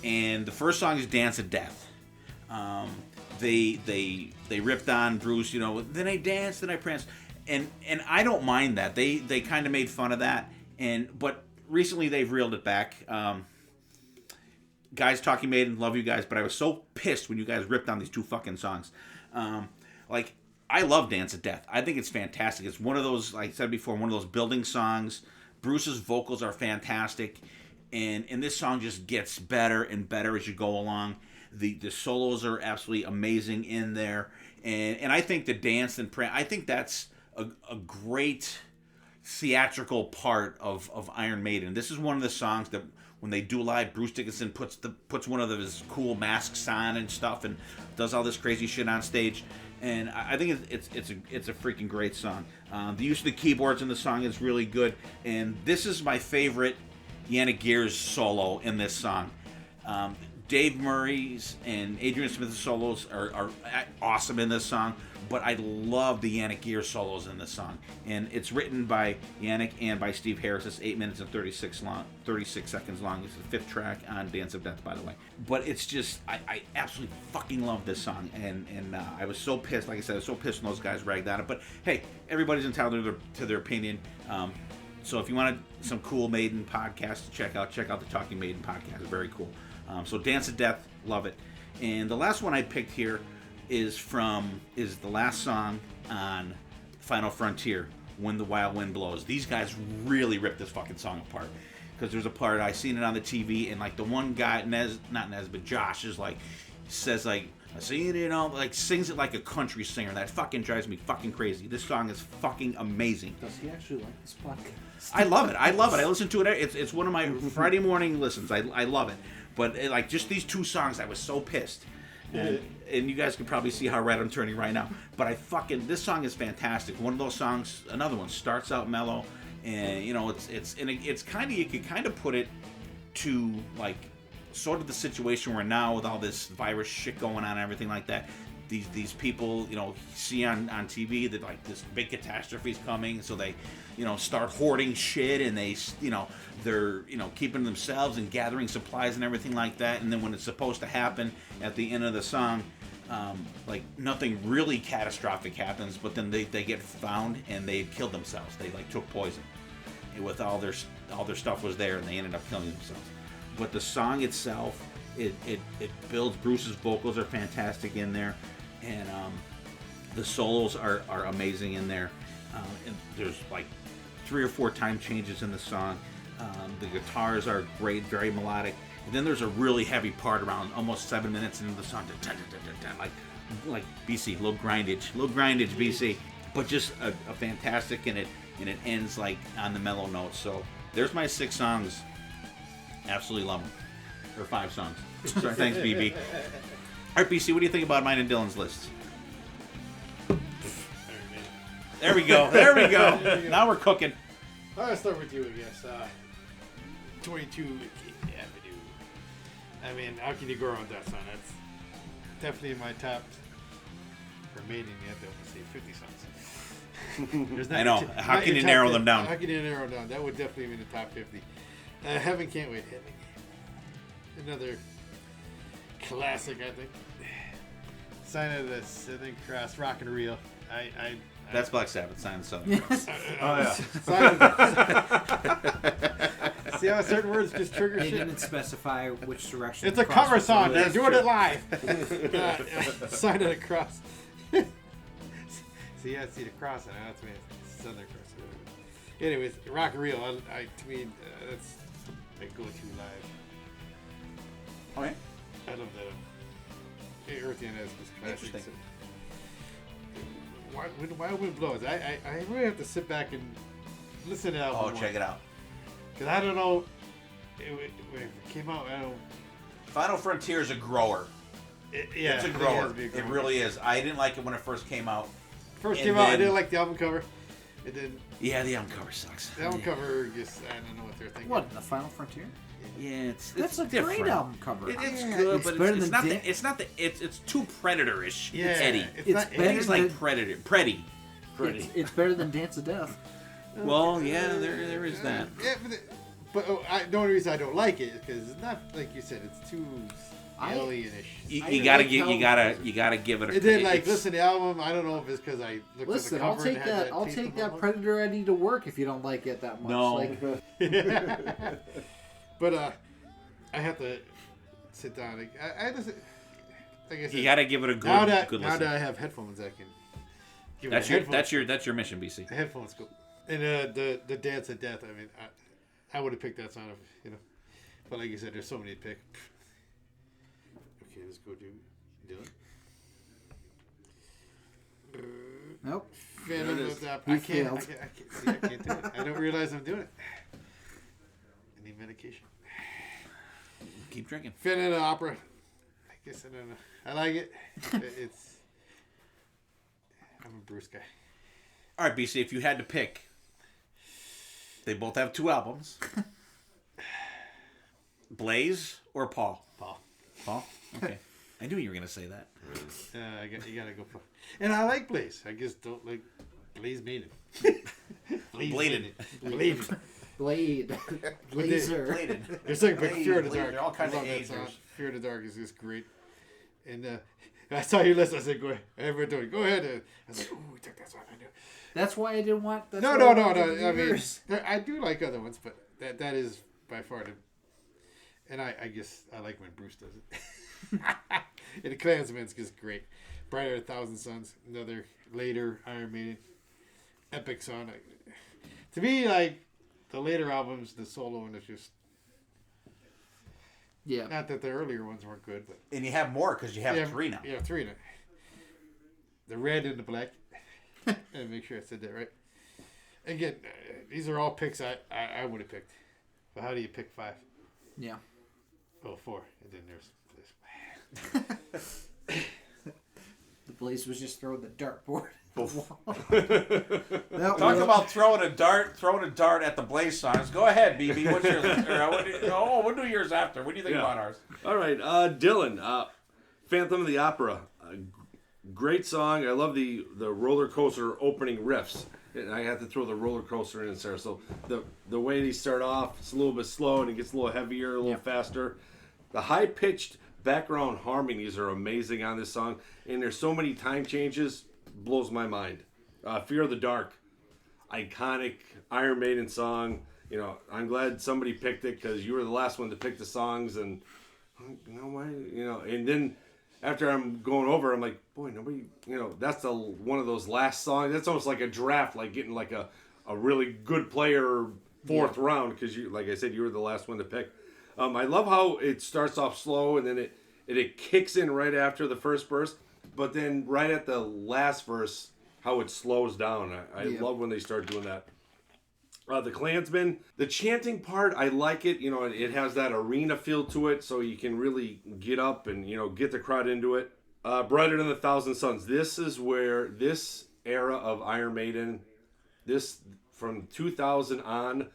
And the first song is Dance of Death. They ripped on Bruce, you know, then I danced, then I pranced. And I don't mind that. They kind of made fun of that. But recently they've reeled it back. Guys, Talking Maiden, love you guys, but I was so pissed when you guys ripped on these 2 fucking songs. Like, I love Dance of Death. I think it's fantastic. It's one of those, like I said before, one of those building songs. Bruce's vocals are fantastic. And this song just gets better and better as you go along. The solos are absolutely amazing in there. And I think the dance and prance, I think that's a great theatrical part of Iron Maiden. This is one of the songs that when they do live, Bruce Dickinson puts one of his cool masks on and stuff and does all this crazy shit on stage. And I think it's a freaking great song. The use of the keyboards in the song is really good. And this is my favorite Yannick Gears solo in this song. Dave Murray's and Adrian Smith's solos are awesome in this song, but I love the Yannick Gear solos in this song. And it's written by Yannick and by Steve Harris. It's 8 minutes and 36 seconds long. It's the fifth track on Dance of Death, by the way. But it's just, I absolutely fucking love this song. And I was so pissed, like I said, I was so pissed when those guys ragged on it. But hey, everybody's entitled to their opinion. So if you wanted some cool Maiden podcasts to check out the Talking Maiden podcast. It's very cool. So Dance of Death, love it. And the last one I picked here is the last song on Final Frontier, When the Wild Wind Blows. These guys really ripped this fucking song apart. Because there's a part, I seen it on the TV, and like the one guy, but Josh is like, says like, I see it, like sings it like a country singer. That fucking drives me fucking crazy. This song is fucking amazing. Does he actually like this podcast? I love it. I listen to it. It's one of my Friday morning listens. I love it. But like just these two songs, I was so pissed. And you guys can probably see how red I'm turning right now. But this song is fantastic. One of those songs, another one, starts out mellow, and it's kind of, you could kind of put it to like sort of the situation we're now with all this virus shit going on and everything like that. These people, see on TV that like this big catastrophe's coming, so they, start hoarding shit, and they're keeping themselves and gathering supplies and everything like that. And then when it's supposed to happen at the end of the song, like nothing really catastrophic happens, but then they get found and they killed themselves. They like took poison, and with all their stuff was there, and they ended up killing themselves. But the song itself, it builds. Bruce's vocals are fantastic in there, and the solos are amazing in there. And there's like 3 or 4 time changes in the song. The guitars are great, very melodic. And then there's a really heavy part around almost 7 minutes into the song, like BC, little grindage, BC. But just a fantastic, and it ends like on the mellow notes. So there's my 6 songs. Absolutely love them. Or 5 songs. Sorry, thanks, BB. All right, BC, what do you think about mine and Dylan's lists? There we go. Now we're cooking. I'll start with you, I guess. 22 Avenue. I mean, how can you go wrong with that song? That's definitely in my top. For Maiden, you have to say 50 songs. I know. How can you narrow them down? How can you narrow them down? That would definitely be in the top 50. Heaven Can't Wait. Another classic, I think. Sign of the Southern Cross, Rock and Reel. That's Black Sabbath, Sign of the Southern Cross. See how certain words just trigger They shit? didn't specify which direction. It's a the cross cover was song. going. They're doing it live. Sign of the Cross. See, I see the cross, and that's me. Southern Cross. Anyways, Rock and Reel. To me, that's my go-to live. Okay. I love that. Earthy and Esmus classic. Interesting. Wild Wind Blows. I really have to sit back and listen to that album. Check it out. Because I don't know. When it came out, I don't. Final Frontier is a grower. It's a grower. It really is. I didn't like it when it first came out. I didn't like the album cover. It didn't. Yeah, the album cover sucks. The album cover just, I don't know what they're thinking. What, the Final Frontier? Yeah, that's a different. great album cover. It's good, but it's too Predator-ish. Yeah, it's Eddie. It's like Predator. It's better than Dance of Death. Well, yeah, there is that. Yeah, but the only reason I don't like it is because it's not like you said. It's too alienish. You gotta give it a. It did listen to the album. I don't know if it's because I looked at the cover. I'll take that Predator Eddie to work if you don't like it that much. No. But I have to sit down. I listen. Like I said, you gotta give it a good now listen. that I have headphones, I can. Give That's your mission, BC. The headphones go. And the Dance of Death. I mean, I would have picked that song, But like you said, there's so many to pick. Okay, let's go do it. Nope. Bannon of the I can't do it. I don't realize I'm doing it. I need medication. Keep drinking. Phantom of the Opera. I guess I don't know. I like it. I'm a Bruce guy. All right, BC. If you had to pick, they both have 2 albums. Blaze or Paul? Paul. Paul? Okay. I knew you were going to say that. You gotta go for. And I like Blaze. I just don't like Blaze Bayley. Blade. Blazer. It's like Fear of the Blade. Dark. They're all kinds I of love that A's. song. Fear of the Dark is just great. And I saw your list. I said, "Go ahead." Everyone doing. Go ahead. I was like, "Ooh, we took that song." I knew. That's why I didn't want. No. I mean, I do like other ones, but that is by far the. And I guess I like when Bruce does it. And the Klansman's just great. Brighter 1,000 Suns, another later Iron Maiden epic song. To me, like the later albums, the solo one is just. Yeah. Not that the earlier ones weren't good, but. And you have more because you have 3 now. Yeah, 3 now. The red and the black. And make sure I said that right. Again, these are all picks I would have picked. But how do you pick 5? Yeah. Oh, 4. And then there's The Blaze was just throwing the dartboard. Talk about throwing a dart at the Blaze songs. Go ahead, BB. What's yours? We'll do yours after. What do you think about ours? All right, Dylan, Phantom of the Opera. Great song. I love the roller coaster opening riffs. And I have to throw the roller coaster in there. So the way they start off, it's a little bit slow and it gets a little heavier, a little faster. The high pitched background harmonies are amazing on this song, and there's so many time changes, blows my mind. Fear of the Dark, iconic Iron Maiden song. You know, I'm glad somebody picked it because you were the last one to pick the songs, and you know why? You know, and then after I'm going over, I'm like, boy, nobody. You know, that's one of those last songs. That's almost like a draft, like getting like a really good player fourth round because you, like I said, you were the last one to pick. I love how it starts off slow and then it kicks in right after the first verse, but then right at the last verse, how it slows down. I love when they start doing that. The Klansman, the chanting part, I like it. You know, it has that arena feel to it, so you can really get up and, you know, get the crowd into it. Brighter than 1,000 Suns. This is where this era of Iron Maiden, this from 2000 on,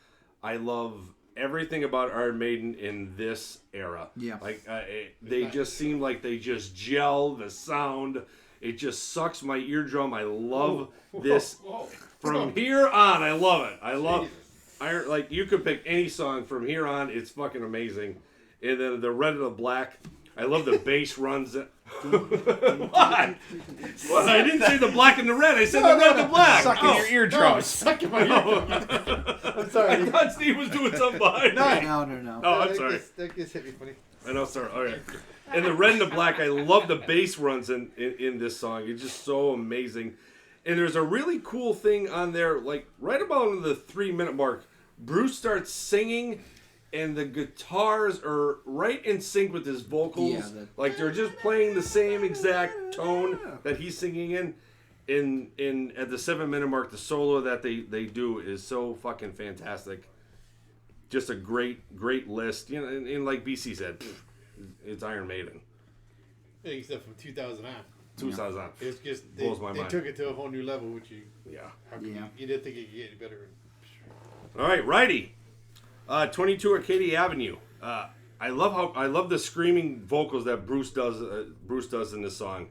I love everything about Iron Maiden in this era. Yeah. Like, they just seem like they just gel, the sound. It just sucks my eardrum. I love this. From here on, I love it. I love Iron. Like, you could pick any song from here on. It's fucking amazing. And then the red and the black. I love the bass runs. What? Well, I didn't say the black and the red. I said the red and the black. Sucking your eardrums. Sucking my eardrums. I'm sorry. I thought Steve was doing something behind me. No. Oh, I'm sorry. That just hit me funny. I know, sorry. All right. And the red and the black, I love the bass runs in this song. It's just so amazing. And there's a really cool thing on there, like right about the 3-minute mark, Bruce starts singing and the guitars are right in sync with his vocals. Yeah, like they're just playing the same exact tone that he's singing in at the 7-minute mark. The solo that they do is so fucking fantastic. Just a great list. You know, and like BC said, it's Iron Maiden. I think stuff from 2000 on. 2000 on. It's just blows my they mind. took it to a whole new level, which you you didn't think it could get any better. All right, righty. 22 Arcadia Avenue. I love the screaming vocals that Bruce does in this song,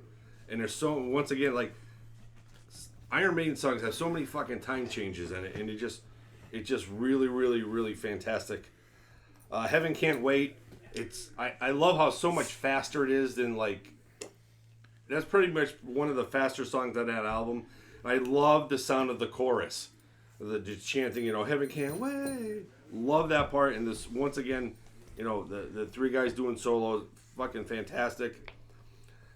and there's so, once again, like Iron Maiden songs have so many fucking time changes in it, and it's just really fantastic. Heaven Can't Wait. I love how so much faster it is than like. That's pretty much one of the faster songs on that album. I love the sound of the chorus, the chanting. You know, Heaven Can't Wait. Love that part, and this once again, you know, the 3 guys doing solos, fucking fantastic.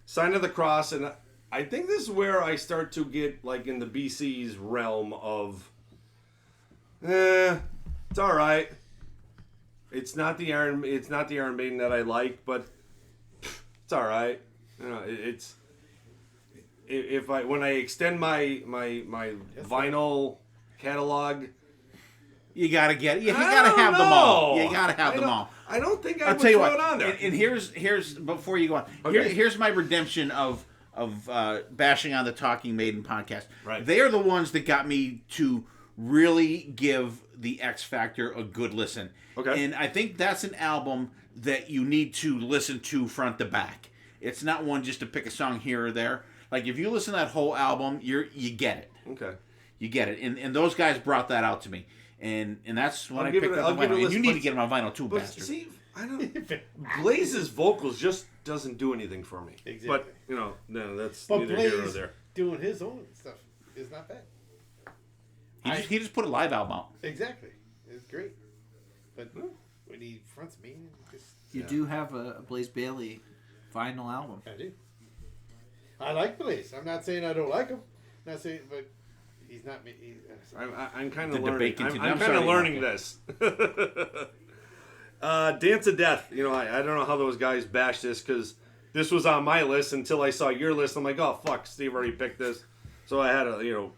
Sign of the Cross, and I think this is where I start to get like in the BC's realm of, it's all right. It's not the Iron Maiden that I like, but it's all right. You know, it's when I extend my vinyl catalog. You gotta get it. You gotta have them all. You gotta have them all. I don't think I'll would tell you throw what. it on there. And here's before you go on. Okay. Here's my redemption of bashing on the Talking Maiden podcast. Right. They are the ones that got me to really give the X Factor a good listen. Okay. And I think that's an album that you need to listen to front to back. It's not one just to pick a song here or there. Like if you listen to that whole album, you get it. Okay. You get it. And those guys brought that out to me. And that's when I give picked it- up I'll the give it a vinyl. And you listen, need to but- get them on vinyl too, But bastard. see, I don't. Blaze's vocals just doesn't do anything for me. Exactly. But no, that's But neither here nor Blaze there. doing his own stuff is not bad. He just put a live album out. Exactly. It's great. But when he fronts me, just, You do have a Blaze Bayley vinyl album. I do. I like Blaze. I'm not saying I don't like him. I'm not saying, but he's not me. I'm kind The of learning. debate continues. I'm I'm kind of sorry, learning Mark. this. Dance of Death. I don't know how those guys bash this because this was on my list until I saw your list. I'm like, oh fuck, Steve already picked this, so I had to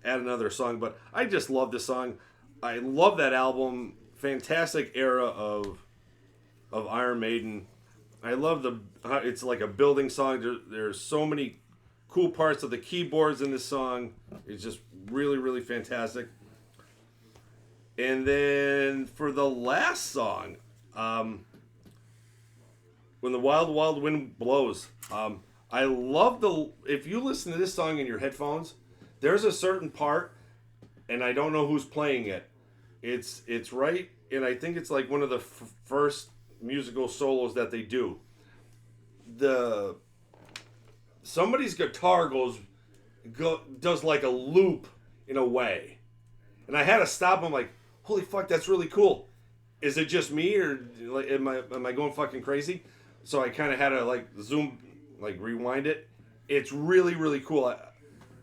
add another song. But I just love this song. I love that album. Fantastic era of Iron Maiden. I love it's like a building song. There's so many cool parts of the keyboards in this song. It's just really, really fantastic. And then for the last song, When the Wild Wild Wind Blows, I love if you listen to this song in your headphones, there's a certain part, and I don't know who's playing it. It's right, and I think it's like one of the first musical solos that they do. Somebody's guitar does like a loop in a way, and I had to stop. I'm like, holy fuck, that's really cool. Is it just me, or like, am I going fucking crazy? So I kind of had to like rewind it. It's really, really cool.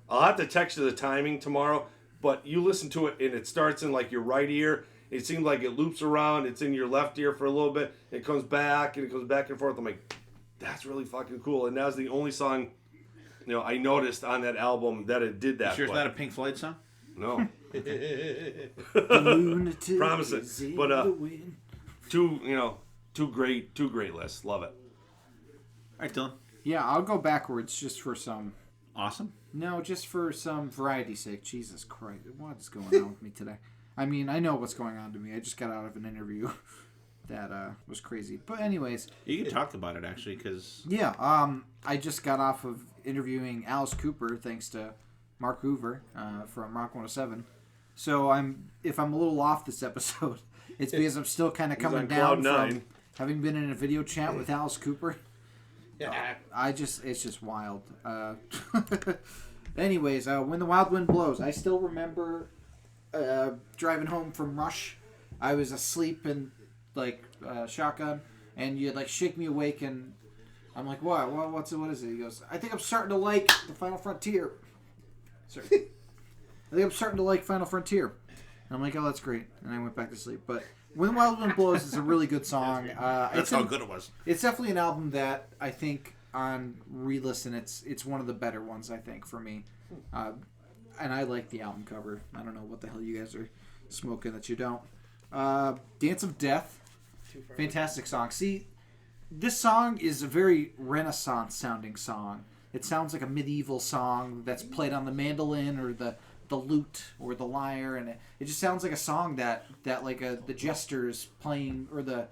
I'll have to text you the timing tomorrow, but you listen to it and it starts in like your right ear. It seems like it loops around. It's in your left ear for a little bit. It comes back and it goes back and forth. I'm like, that's really fucking cool. And that was the only song, I noticed on that album that it did that. You sure it's not a Pink Floyd song? No. Lunatic Promise is it. in But the wind. two great lists. Love it. All right, Dylan. Yeah, I'll go backwards just for some. Awesome. No, just for some variety's sake. Jesus Christ, what is going on with me today? I mean, I know what's going on to me. I just got out of an interview that was crazy. But anyways, you can talk about it actually, because I just got off of interviewing Alice Cooper, thanks to Mark Hoover from Rock 107. So if I'm a little off this episode, it's because I'm still kind of coming down from having been in a video chat with Alice Cooper. Yeah. It's just wild. Anyways, When the Wild Wind Blows, I still remember driving home from Rush. I was asleep in shotgun, and you'd shake me awake, and I'm like, what is it? He goes, I think I'm starting to like the Final Frontier. Sorry. I think I'm starting to like Final Frontier. And I'm like, oh, that's great. And I went back to sleep. But When the Wild Wind Blows is a really good song. That's how good it was. It's definitely an album that I think on re-listen, it's one of the better ones, I think, for me. And I like the album cover. I don't know what the hell you guys are smoking that you don't. Dance of Death. Fantastic song. See, this song is a very Renaissance sounding song. It sounds like a medieval song that's played on the mandolin or the lute or the lyre, and it just sounds like a song that the jester is playing, or the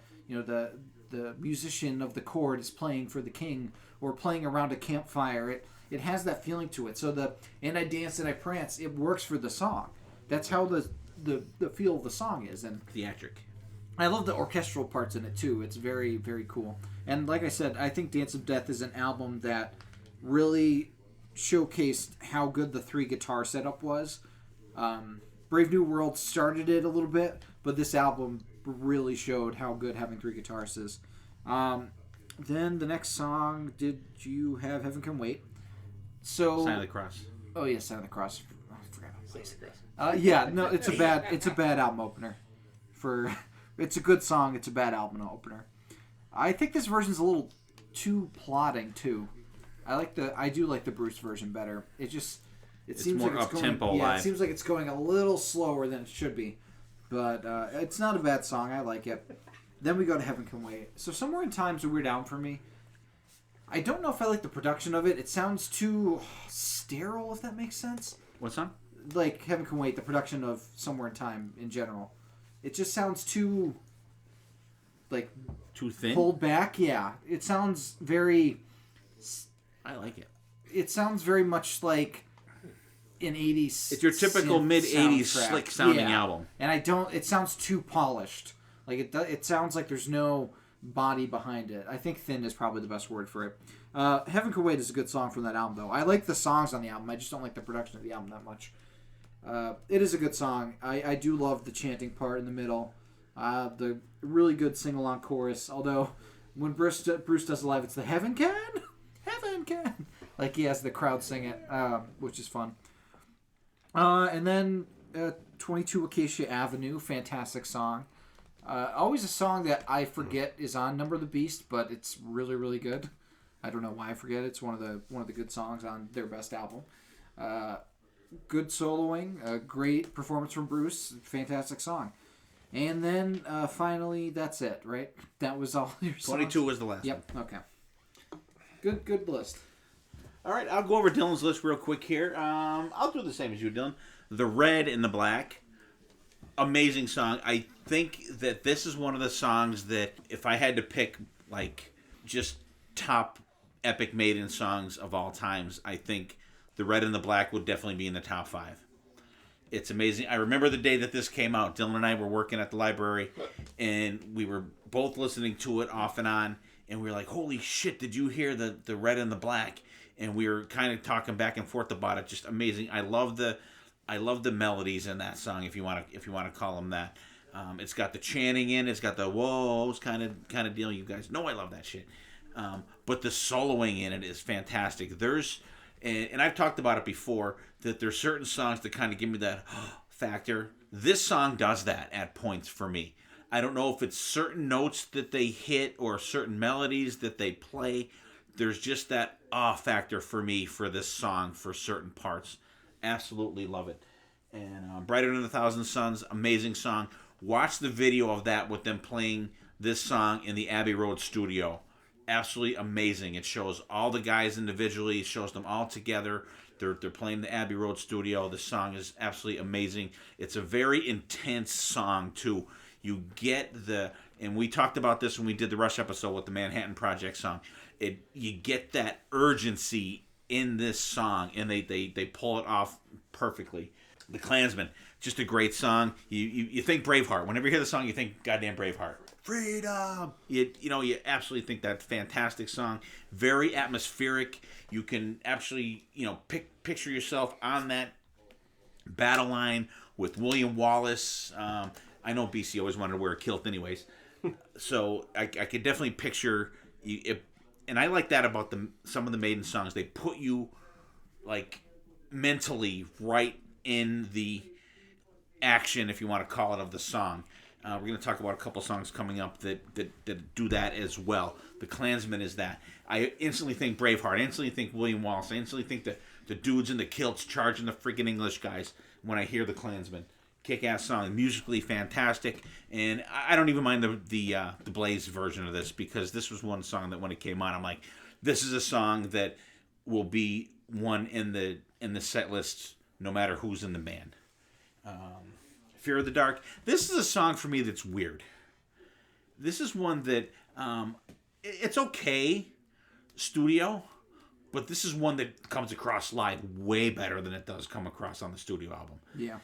musician of the court is playing for the king, or playing around a campfire. It has that feeling to it. So the And I Dance and I Prance, it works for the song. That's how the feel of the song is. And theatric. I love the orchestral parts in it too. It's very, very cool. And like I said, I think Dance of Death is an album that really showcased how good the 3-guitar setup was. Brave New World started it a little bit, but this album really showed how good having 3 guitars is. Then the next song, did you have Heaven Can Wait? So Sign of the Cross. Oh yeah, Sign of the Cross. I forgot about Blaze. Yeah, no, it's a bad album opener. It's a good song. It's a bad album opener. I think this version's a little too plodding too. I do like the Bruce version better. It seems more like it's up-tempo going. Yeah, live. it seems like it's going a little slower than it should be, but it's not a bad song. I like it. Then we go to Heaven Can Wait. So Somewhere in Time's a weird album for me. I don't know if I like the production of it. It sounds too sterile, if that makes sense. What song? Like Heaven Can Wait, the production of Somewhere in Time in general. It just sounds too like too thin, pulled back. Yeah, it sounds very. I like it. It sounds very much like an 80s. It's your typical mid-80s slick sounding album. And it sounds too polished. Like it sounds like there's no body behind it. I think thin is probably the best word for it. Heaven Could Wait is a good song from that album, though. I like the songs on the album. I just don't like the production of the album that much. It is a good song. I do love the chanting part in the middle. The really good sing-along chorus. Although, when Bruce does it live, it's the Heaven Can! Heaven Can! Like he has the crowd sing it, which is fun. And then 22 Acacia Avenue, fantastic song. Always a song that I forget is on Number of the Beast, but it's really, really good. I don't know why I forget it. It's one of the good songs on their best album. Good soloing, great performance from Bruce, fantastic song. And then finally, that's it, right? That was all your songs? 22 was the last one. Yep, okay. Good list. All right, I'll go over Dylan's list real quick here. I'll do the same as you, Dylan. The Red and the Black. Amazing song. I think that this is one of the songs that if I had to pick, like, just top epic Maiden songs of all times, I think The Red and the Black would definitely be in the top 5. It's amazing. I remember the day that this came out. Dylan and I were working at the library, and we were both listening to it off and on, and we were like, holy shit, did you hear the Red and the Black? And we were kind of talking back and forth about it. Just amazing. I love the melodies in that song, if you want to call them that. It's got the chanting in, it's got the whoas kind of deal. You guys know I love that shit. But the soloing in it is fantastic. And I've talked about it before, that there's certain songs that kind of give me that factor. This song does that at points for me. I don't know if it's certain notes that they hit or certain melodies that they play. There's just that factor for me for this song for certain parts. Absolutely love it. And Brighter Than a Thousand Suns, amazing song. Watch the video of that with them playing this song in the Abbey Road studio. Absolutely amazing. It shows all the guys individually. It shows them all together. They're playing the Abbey Road studio. The song is absolutely amazing. It's a very intense song, too. You get and we talked about this when we did the Rush episode with the Manhattan Project song. You get that urgency in this song, and they pull it off perfectly. The Klansman, just a great song. You think Braveheart. Whenever you hear the song, you think goddamn Braveheart. Freedom! You absolutely think that fantastic song. Very atmospheric. You can actually, picture yourself on that battle line with William Wallace. I know BC always wanted to wear a kilt anyways. So I could definitely picture you. And I like that about some of the Maiden songs. They put you, like, mentally right in the action, if you want to call it, of the song. We're going to talk about a couple songs coming up that do that as well. The Klansman is that. I instantly think Braveheart. I instantly think William Wallace. I instantly think the dudes in the kilts charging the freaking English guys when I hear the Klansman. Kick-ass song, musically fantastic, and I don't even mind the Blaze version of this, because this was one song that when it came on, I'm like, this is a song that will be one in the set list no matter who's in the band. Fear of the Dark. This is a song for me that's weird. This is one that it's okay studio, but this is one that comes across live way better than it does come across on the studio album. Yeah.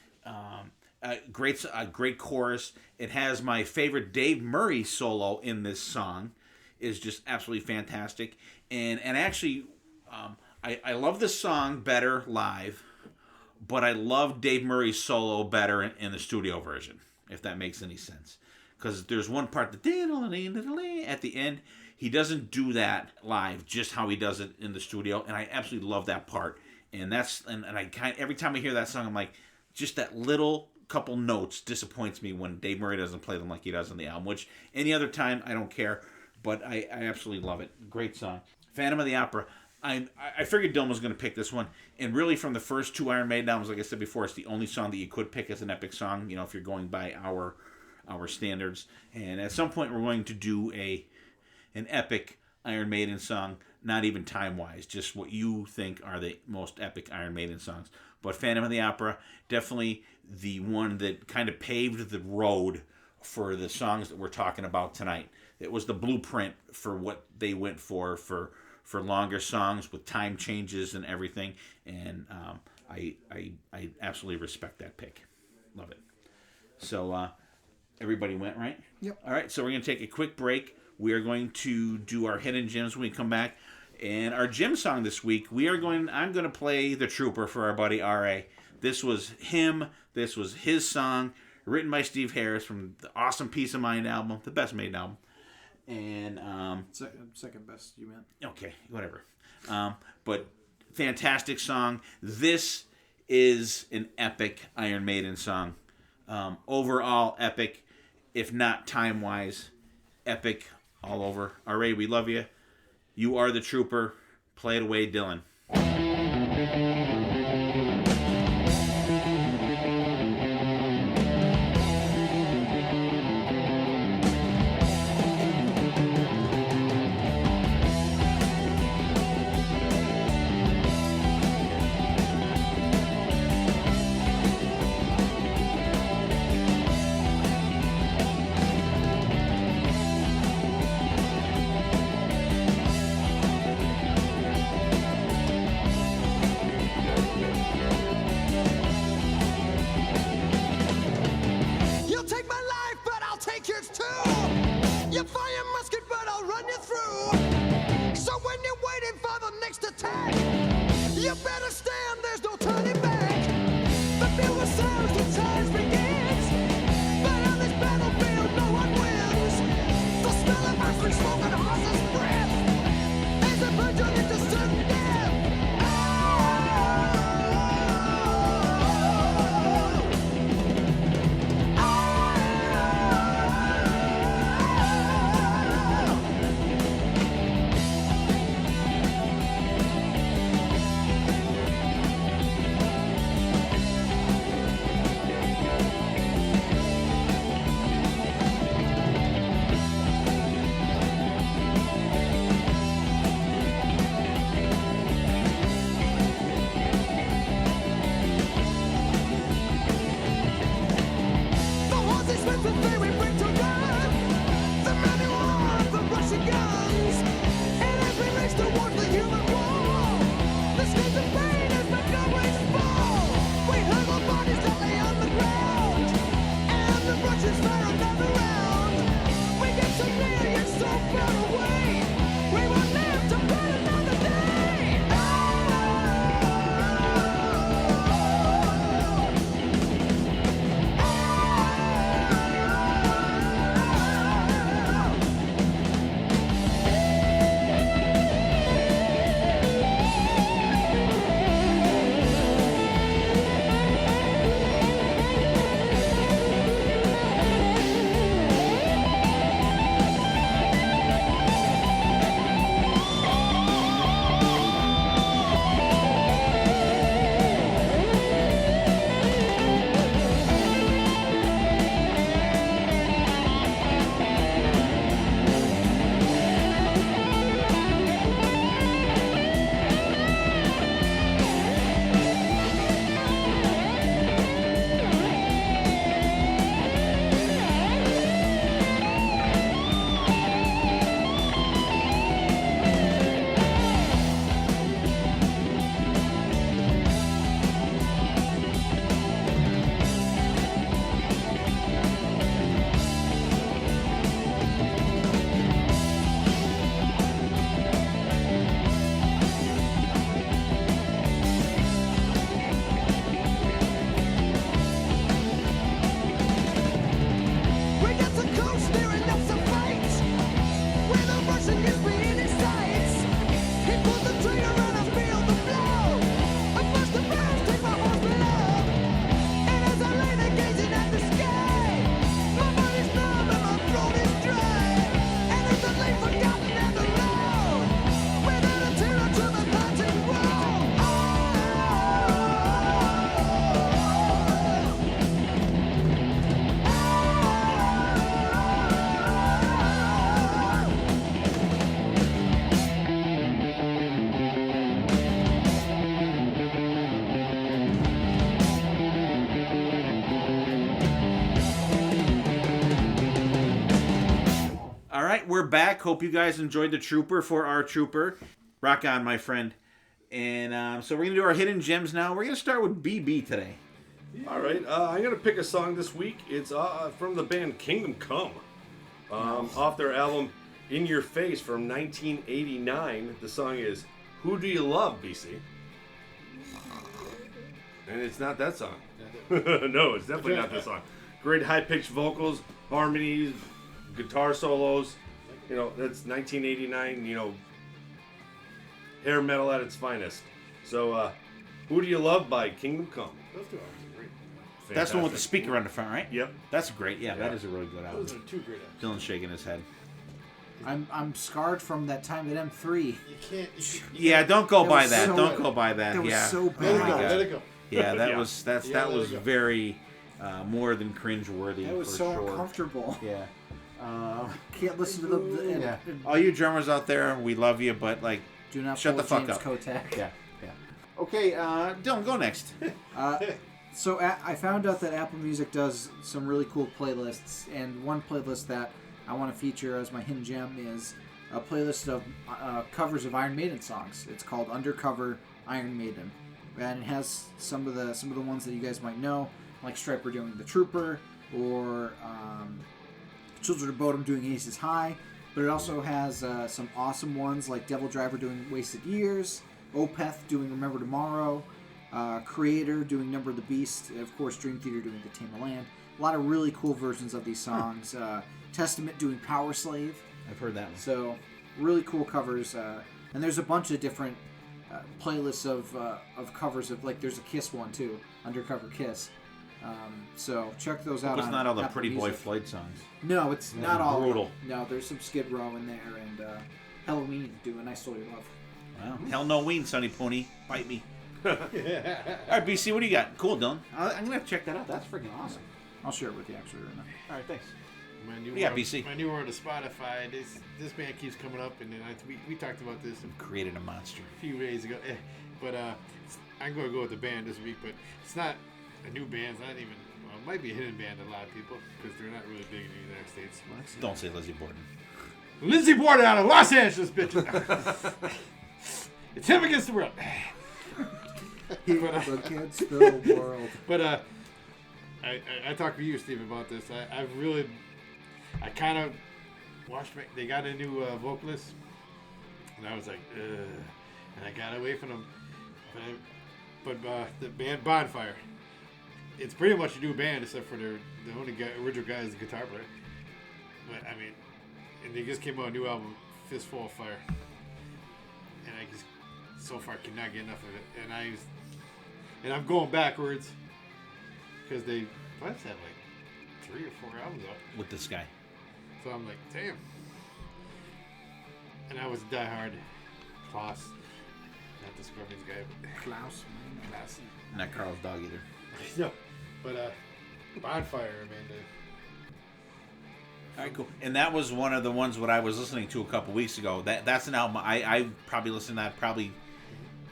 Great chorus. It has my favorite Dave Murray solo in this song. Is just absolutely fantastic. And actually, I love this song better live, but I love Dave Murray's solo better in the studio version, if that makes any sense. Because there's one part, at the end, he doesn't do that live just how he does it in the studio, and I absolutely love that part. And every time I hear that song, I'm like, just that little couple notes disappoints me when Dave Murray doesn't play them like he does on the album, which any other time I don't care, but I absolutely love it. Great song. Phantom of the Opera. I figured Dylan was going to pick this one, and really from the first two Iron Maiden albums, like I said before, it's the only song that you could pick as an epic song, if you're going by our standards. And at some point we're going to do an epic Iron Maiden song, not even time-wise, just what you think are the most epic Iron Maiden songs. But Phantom of the Opera, definitely the one that kind of paved the road for the songs that we're talking about tonight. It was the blueprint for what they went for longer songs with time changes and everything. And I absolutely respect that pick. Love it. So everybody went, right? Yep. All right, so we're going to take a quick break. We are going to do our hidden gems when we come back. And our gem song this week, I'm going to play The Trooper for our buddy R.A. This was him. This was his song, written by Steve Harris from the awesome Peace of Mind album, the best Maiden album. And second best, you meant? Okay, whatever. But fantastic song. This is an epic Iron Maiden song. Overall epic, if not time-wise, epic all over. R.A., we love you. You are the trooper. Play it away, Dylan. right, we're back. Hope you guys enjoyed the Trooper for our Trooper. Rock on, my friend. And so we're going to do our hidden gems now. We're going to start with BB today. All right, I'm going to pick a song this week. It's from the band Kingdom Come. Off their album In Your Face from 1989. The song is Who Do You Love, BC? And it's not that song. No, it's definitely not that song. Great high-pitched vocals, harmonies, guitar solos. You know, that's 1989, you know, hair metal at its finest. So, Who Do You Love by Kingdom Come. Those two albums are great. Fantastic. That's the one with the speaker on the front, right? Yep. That's great. Yeah, that is a really good album. Those are two great albums. Dylan's shaking his head. I'm scarred from that time at M3. You can't. Yeah, don't go by that. Don't go by that. That was Yeah. so bad. Let it go. Yeah, that Yeah. was that Yeah, was let it go. very more than cringeworthy. That was for so sure. uncomfortable. Yeah. Can't listen to them. Yeah. All you drummers out there, we love you, but like, Do not shut the pull fuck James up. Kotak. Yeah. Okay, Dylan, go next. So I found out that Apple Music does some really cool playlists, and one playlist that I want to feature as my hidden gem is a playlist of covers of Iron Maiden songs. It's called Undercover Iron Maiden, and it has some of the ones that you guys might know, like Striper doing The Trooper, or Children of Bodom doing Aces High. But it also has some awesome ones like Devil Driver doing Wasted Years, Opeth doing Remember Tomorrow, Creator doing Number of the Beast, and of course Dream Theater doing The Tame of Land. A lot of really cool versions of these songs. Testament doing Power Slave. I've heard that one. So really cool covers. And there's a bunch of different playlists of covers of, like, there's a Kiss one too, Undercover Kiss. So check those out. It's on not all the Apple Pretty Boy Music. Floyd songs. No, it's Yeah, not all. brutal. No, there's some Skid Row in there, and Halloween doing I Stole Your Love. Wow. Hell no ween, Sonny Pony. Bite me. All right, BC, what do you got? Cool, Dylan. I'm going to have to check that out. That's freaking awesome. I'll share it with you actually right now. All right, thanks. My new What do you got, world- BC? My new world of Spotify. This band keeps coming up, and then we talked about this Created a monster. a few days ago. But I'm going to go with the band this week. But it's not a new band. It's not even. Well, it might be a hidden band to a lot of people because they're not really big in the United States. Don't say Lizzie Borden. Lindsey Borden out of Los Angeles, bitch. It's him against the world. The kids the world. But I talked to you, Steve, about this. I kind of watched. They got a new vocalist, and I was like, ugh. And I got away from them. But the band Bonfire, it's pretty much a new band except for the only original guy is the guitar player. But I mean, and they just came out a new album, Fistful of Fire, and I just so far cannot get enough of it. And I'm going backwards because they must have like 3 or 4 albums up with this guy. So I'm like, damn. And I was a diehard Klaus, not the Scorpions guy, but Klaus. Not Carl's dog either. No, but Bonfire, man. All right, cool. And that was one of the ones what I was listening to a couple weeks ago. That's an album I probably listened to that probably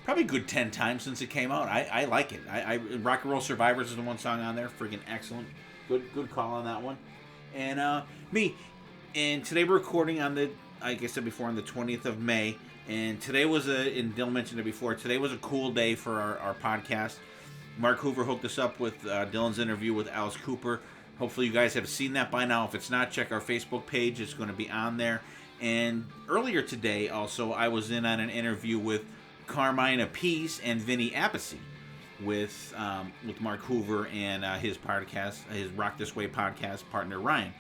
a good 10 times since it came out. I like it. Rock and Roll Survivors is the one song on there. Freaking excellent. Good call on that one. And me. And today we're recording on the, like I said before, on the 20th of May. And today was and Dylan mentioned it before, today was a cool day for our podcast. Mark Hoover hooked us up with Dylan's interview with Alice Cooper. Hopefully you guys have seen that by now. If it's not, check our Facebook page. It's going to be on there. And earlier today, also, I was in on an interview with Carmine Appice and Vinny Appice with Mark Hoover and his podcast, his Rock This Way podcast partner, Ryan.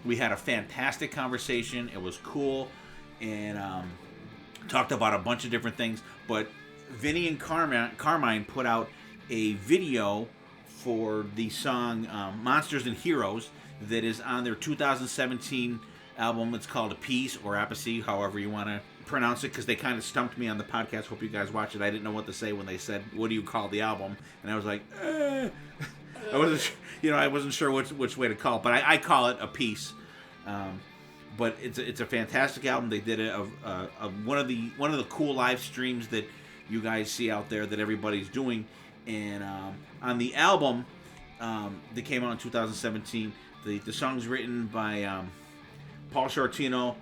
We had a fantastic conversation. It was cool. And talked about a bunch of different things. But Vinny and Carmine put out a video for the song Monsters and Heroes that is on their 2017 album. It's called Appice or Appice, however you want to pronounce it, because they kind of stumped me on the podcast. Hope you guys watch it. I didn't know what to say when they said, "What do you call the album?" And I was like, I wasn't sure which way to call it, but I call it Appice. But it's a fantastic album. They did one of the cool live streams that you guys see out there that everybody's doing. And on the album that came out in 2017, the song's written by Paul Shortino,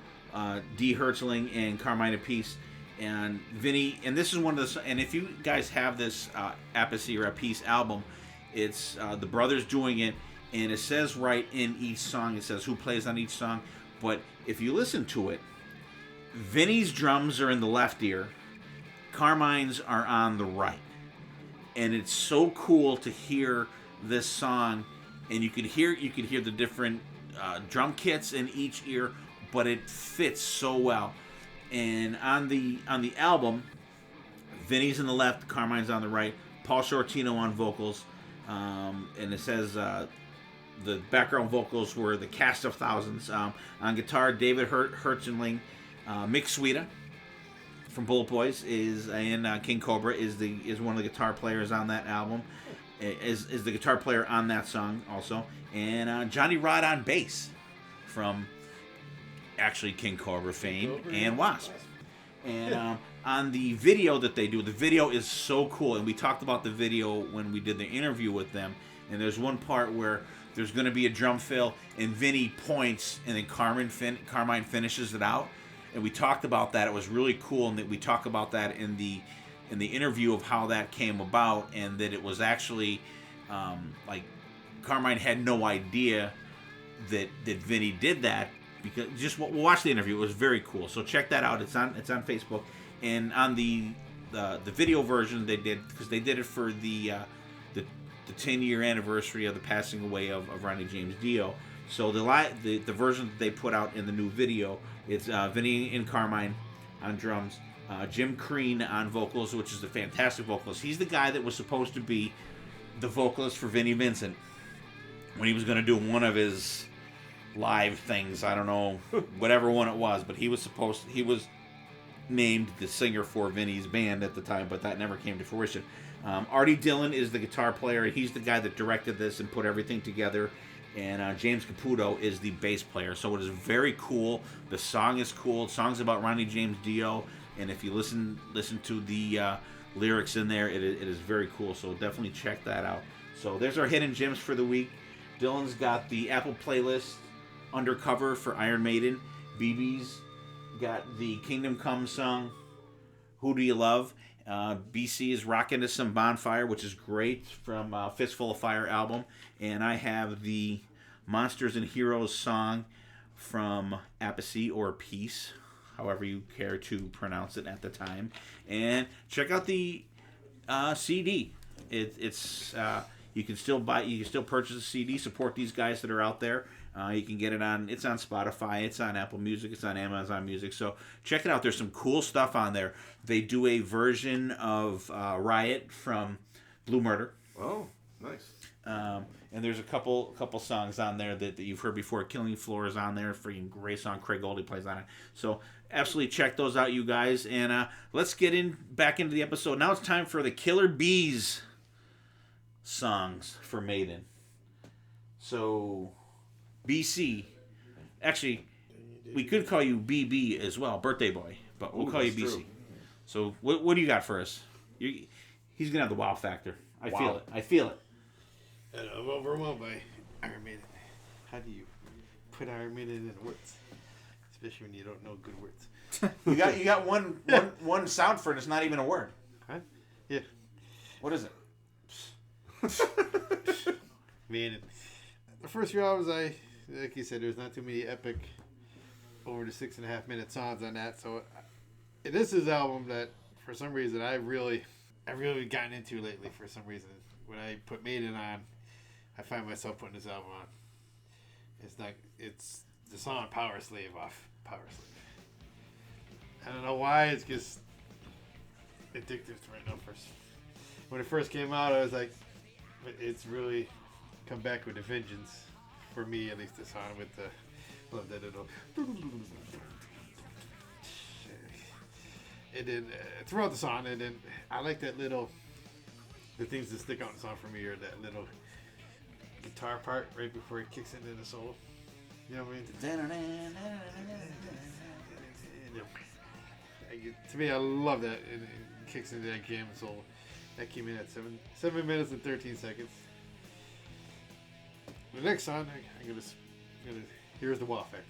Dee Hertzling, and Carmine Appice. And Vinny, and this is one of the, and if you guys have this Appice or Appice album, it's the brothers doing it, and it says right in each song, it says who plays on each song. But if you listen to it, Vinny's drums are in the left ear, Carmine's are on the right. And it's so cool to hear this song, and you could hear the different drum kits in each ear, but it fits so well. And on the album, Vinny's in the left, Carmine's on the right, Paul Shortino on vocals, and it says the background vocals were the Cast of Thousands. On guitar, David Hertzling, Mick Sweeta from Bullet Boys and King Cobra is one of the guitar players on that album, is the guitar player on that song also, and Johnny Rod on bass from actually King Cobra fame and Wasp. And on the video that they do, the video is so cool, and we talked about the video when we did the interview with them, and there's one part where there's going to be a drum fill, and Vinny points, and then Carmine finishes it out. And we talked about that. It was really cool, and that we talk about that in the interview of how that came about, and that it was actually like Carmine had no idea that Vinny did that, because just watch the interview. It was very cool. So check that out. It's on Facebook, and on the video version they did, because they did it for the 10-year anniversary of the passing away of Ronnie James Dio. So the version that they put out in the new video, it's Vinny and Carmine on drums, Jim Crean on vocals, which is a fantastic vocalist. He's the guy that was supposed to be the vocalist for Vinnie Vincent when he was going to do one of his live things. I don't know whatever one it was, but he was named the singer for Vinny's band at the time, but that never came to fruition. Artie Dillon is the guitar player. He's the guy that directed this and put everything together. And James Caputo is the bass player. So it is very cool. The song is cool. The song's about Ronnie James Dio, and if you listen to the lyrics in there, it is very cool. So definitely check that out. So there's our hidden gems for the week. Dylan's got the Apple playlist Undercover for Iron Maiden. BB's got the Kingdom Come song, Who Do You Love? BC is rocking to some Bonfire, which is great, from Fistful of Fire album. And I have the Monsters and Heroes song from Appice or Peace, however you care to pronounce it at the time. And check out the CD. It's you can still purchase a CD, support these guys that are out there. You can get it's on Spotify, it's on Apple Music, it's on Amazon Music. So check it out. There's some cool stuff on there. They do a version of Riot from Blue Murder. Oh, nice. And there's a couple songs on there that you've heard before. Killing Floor is on there. Freaking great song. Craig Goldie plays on it. So absolutely check those out, you guys. And let's get back into the episode. Now it's time for the Killer Bees songs for Maiden. So BC, actually, we could call you BB as well, birthday boy, but we'll call you BC. True. So what do you got for us? He's gonna have the wow factor. I feel it. I'm overwhelmed by Iron Maiden. How do you put Iron Maiden in words, especially when you don't know good words? you got one sound for it. It's not even a word. Huh? Yeah. What is it? Man, the first few hours, like you said, there's not too many epic over the 6.5 minute songs on that. So this is an album that, for some reason, I've really gotten into lately. For some reason, when I put Maiden on, I find myself putting this album on. It's the song Power Slave off Power Slave. I don't know why, it's just addictive right now. When it first came out, I was like, it's really come back with a vengeance. For me, at least, the song with the love that it'll. And then throughout the song, and then I like that little, the things that stick out in the song for me are that little guitar part right before it kicks into the solo. You know what I mean? To me, I love that. It kicks into that jam solo. That came in at 7 minutes and 13 seconds. The next song, I'm gonna here's the wow factor.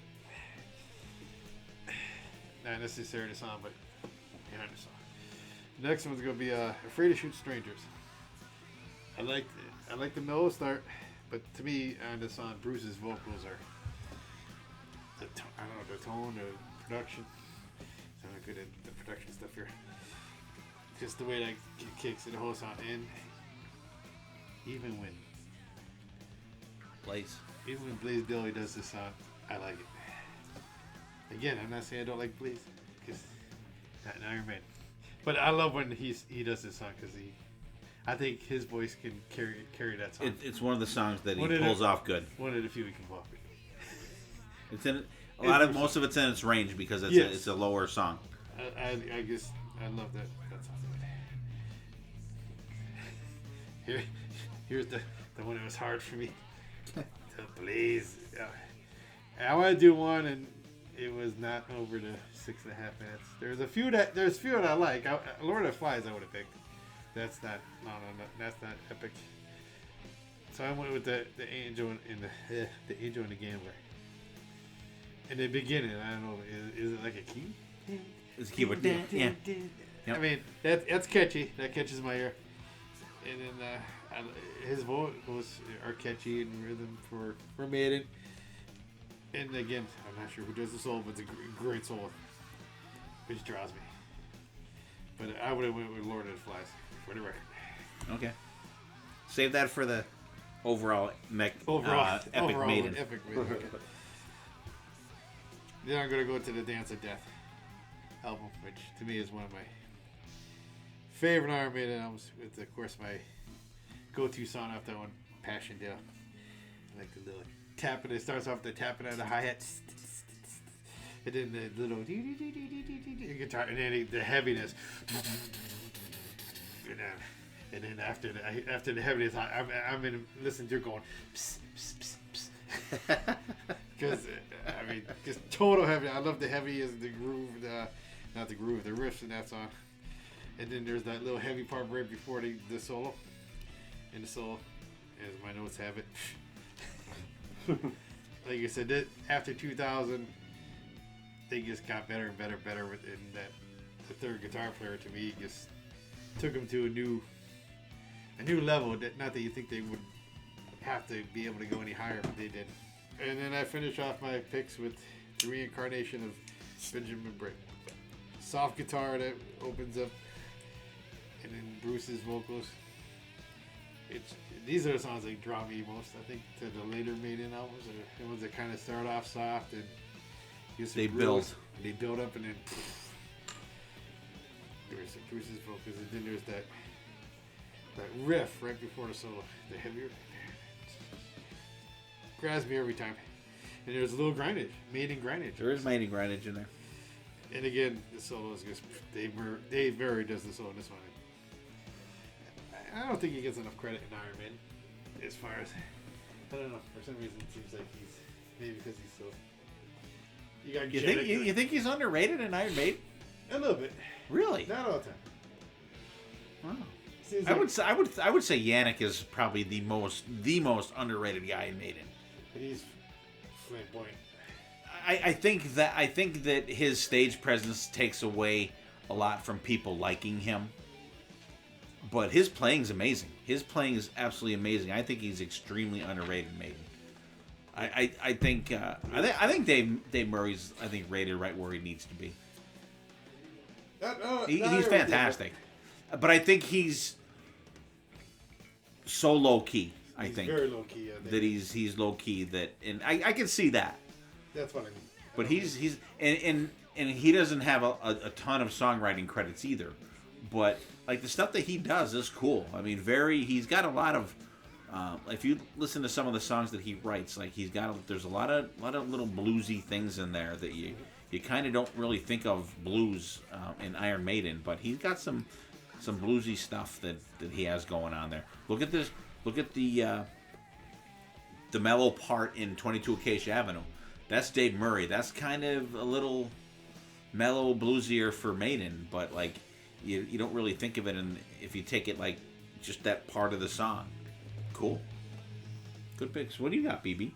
not necessarily the song, but behind the song. Next one's gonna be "Afraid to Shoot Strangers." I like the mellow start, but to me on this song, Bruce's vocals are the tone, the production. I'm not good at the production stuff here. Just the way that kicks in the whole song, and even when Blaze Bayley does this song, I like it. Again, I'm not saying I don't like Blaze, because not an Iron Maiden. But I love when he does this song, because I think his voice can carry that song. It's one of the songs that he pulls off good. One of the few he can pull off good. It's in most of it's in its range because it's a lower song. I guess I love that song. Here's the one that was hard for me. The Blaze. I want to do one, and it was not over the 6.5 minutes. There's a few that I like. Lord of the Flies I would have picked. That's not epic. So I went with the Angel and the Angel and the Gambler. In the beginning, I don't know, is it like a key? It's a keyboard. Yeah. Yep. I mean, that's catchy. That catches my ear. And then his vocals are catchy and rhythm for Maiden. And again, I'm not sure who does the solo, but it's a great solo, which draws me. But I would have went with Lord of the Flies for the record. Okay. Save that for the overall epic Maiden. Epic Maiden. Then I'm going to go to the Dance of Death album, which to me is one of my favorite Iron Maiden albums. With, of course, my go-to song off that one, Passchendaele. I like the little tapping. It starts off the tapping on the hi-hat. And then the little guitar. And then the heaviness. And then after the heaviness, I'm in listening to it going, psst, psst, psst, psst. Because, I mean, just total heavy. I love the heavy as the groove, the riffs in that song. And then there's that little heavy part right before the solo. And the solo, as my notes have it. Like I said, after 2000, they just got better and better. And that the third guitar player to me just took them to a new level. Not that you think they would have to be able to go any higher, but they did. And then I finish off my picks with the reincarnation of Benjamin Britt. Soft guitar that opens up, and then Bruce's vocals. These are the songs that draw me most, I think, to the later Maiden albums. Are the ones that kind of start off soft and they build up, and then there's Bruce's vocals, and then there's that riff right before the solo, the heavier. Grabs me every time. And there's a little grindage, Maiden grindage. There is Maiden grindage in there. And again, the solo is just Dave Murray does the solo in this one. I don't think he gets enough credit in Iron Maiden. As far as, I don't know, for some reason it seems like maybe because he's so. You think he's underrated in Iron Maiden? A little bit. Really? Not all the time. Wow. I would say Yannick is probably the most underrated guy in Maiden. He's flamboyant. I think that his stage presence takes away a lot from people liking him. But his playing's amazing. His playing is absolutely amazing. I think he's extremely underrated in Maiden. I think Dave Murray's rated right where he needs to be. He's fantastic. But I think he's so low key. I think very low key. That he's low key. And I can see that. That's what I mean. But he's and he doesn't have a ton of songwriting credits either. But like the stuff that he does is cool. I mean, he's got a lot of. If you listen to some of the songs that he writes, like there's a lot of little bluesy things in there that you kind of don't really think of blues in Iron Maiden, but he's got some bluesy stuff that he has going on there. Look at this. Look at the mellow part in 22 Acacia Avenue. That's Dave Murray. That's kind of a little mellow bluesier for Maiden, but like you don't really think of it, and if you take it like just that part of the song. Cool. Good picks. What do you got, BB?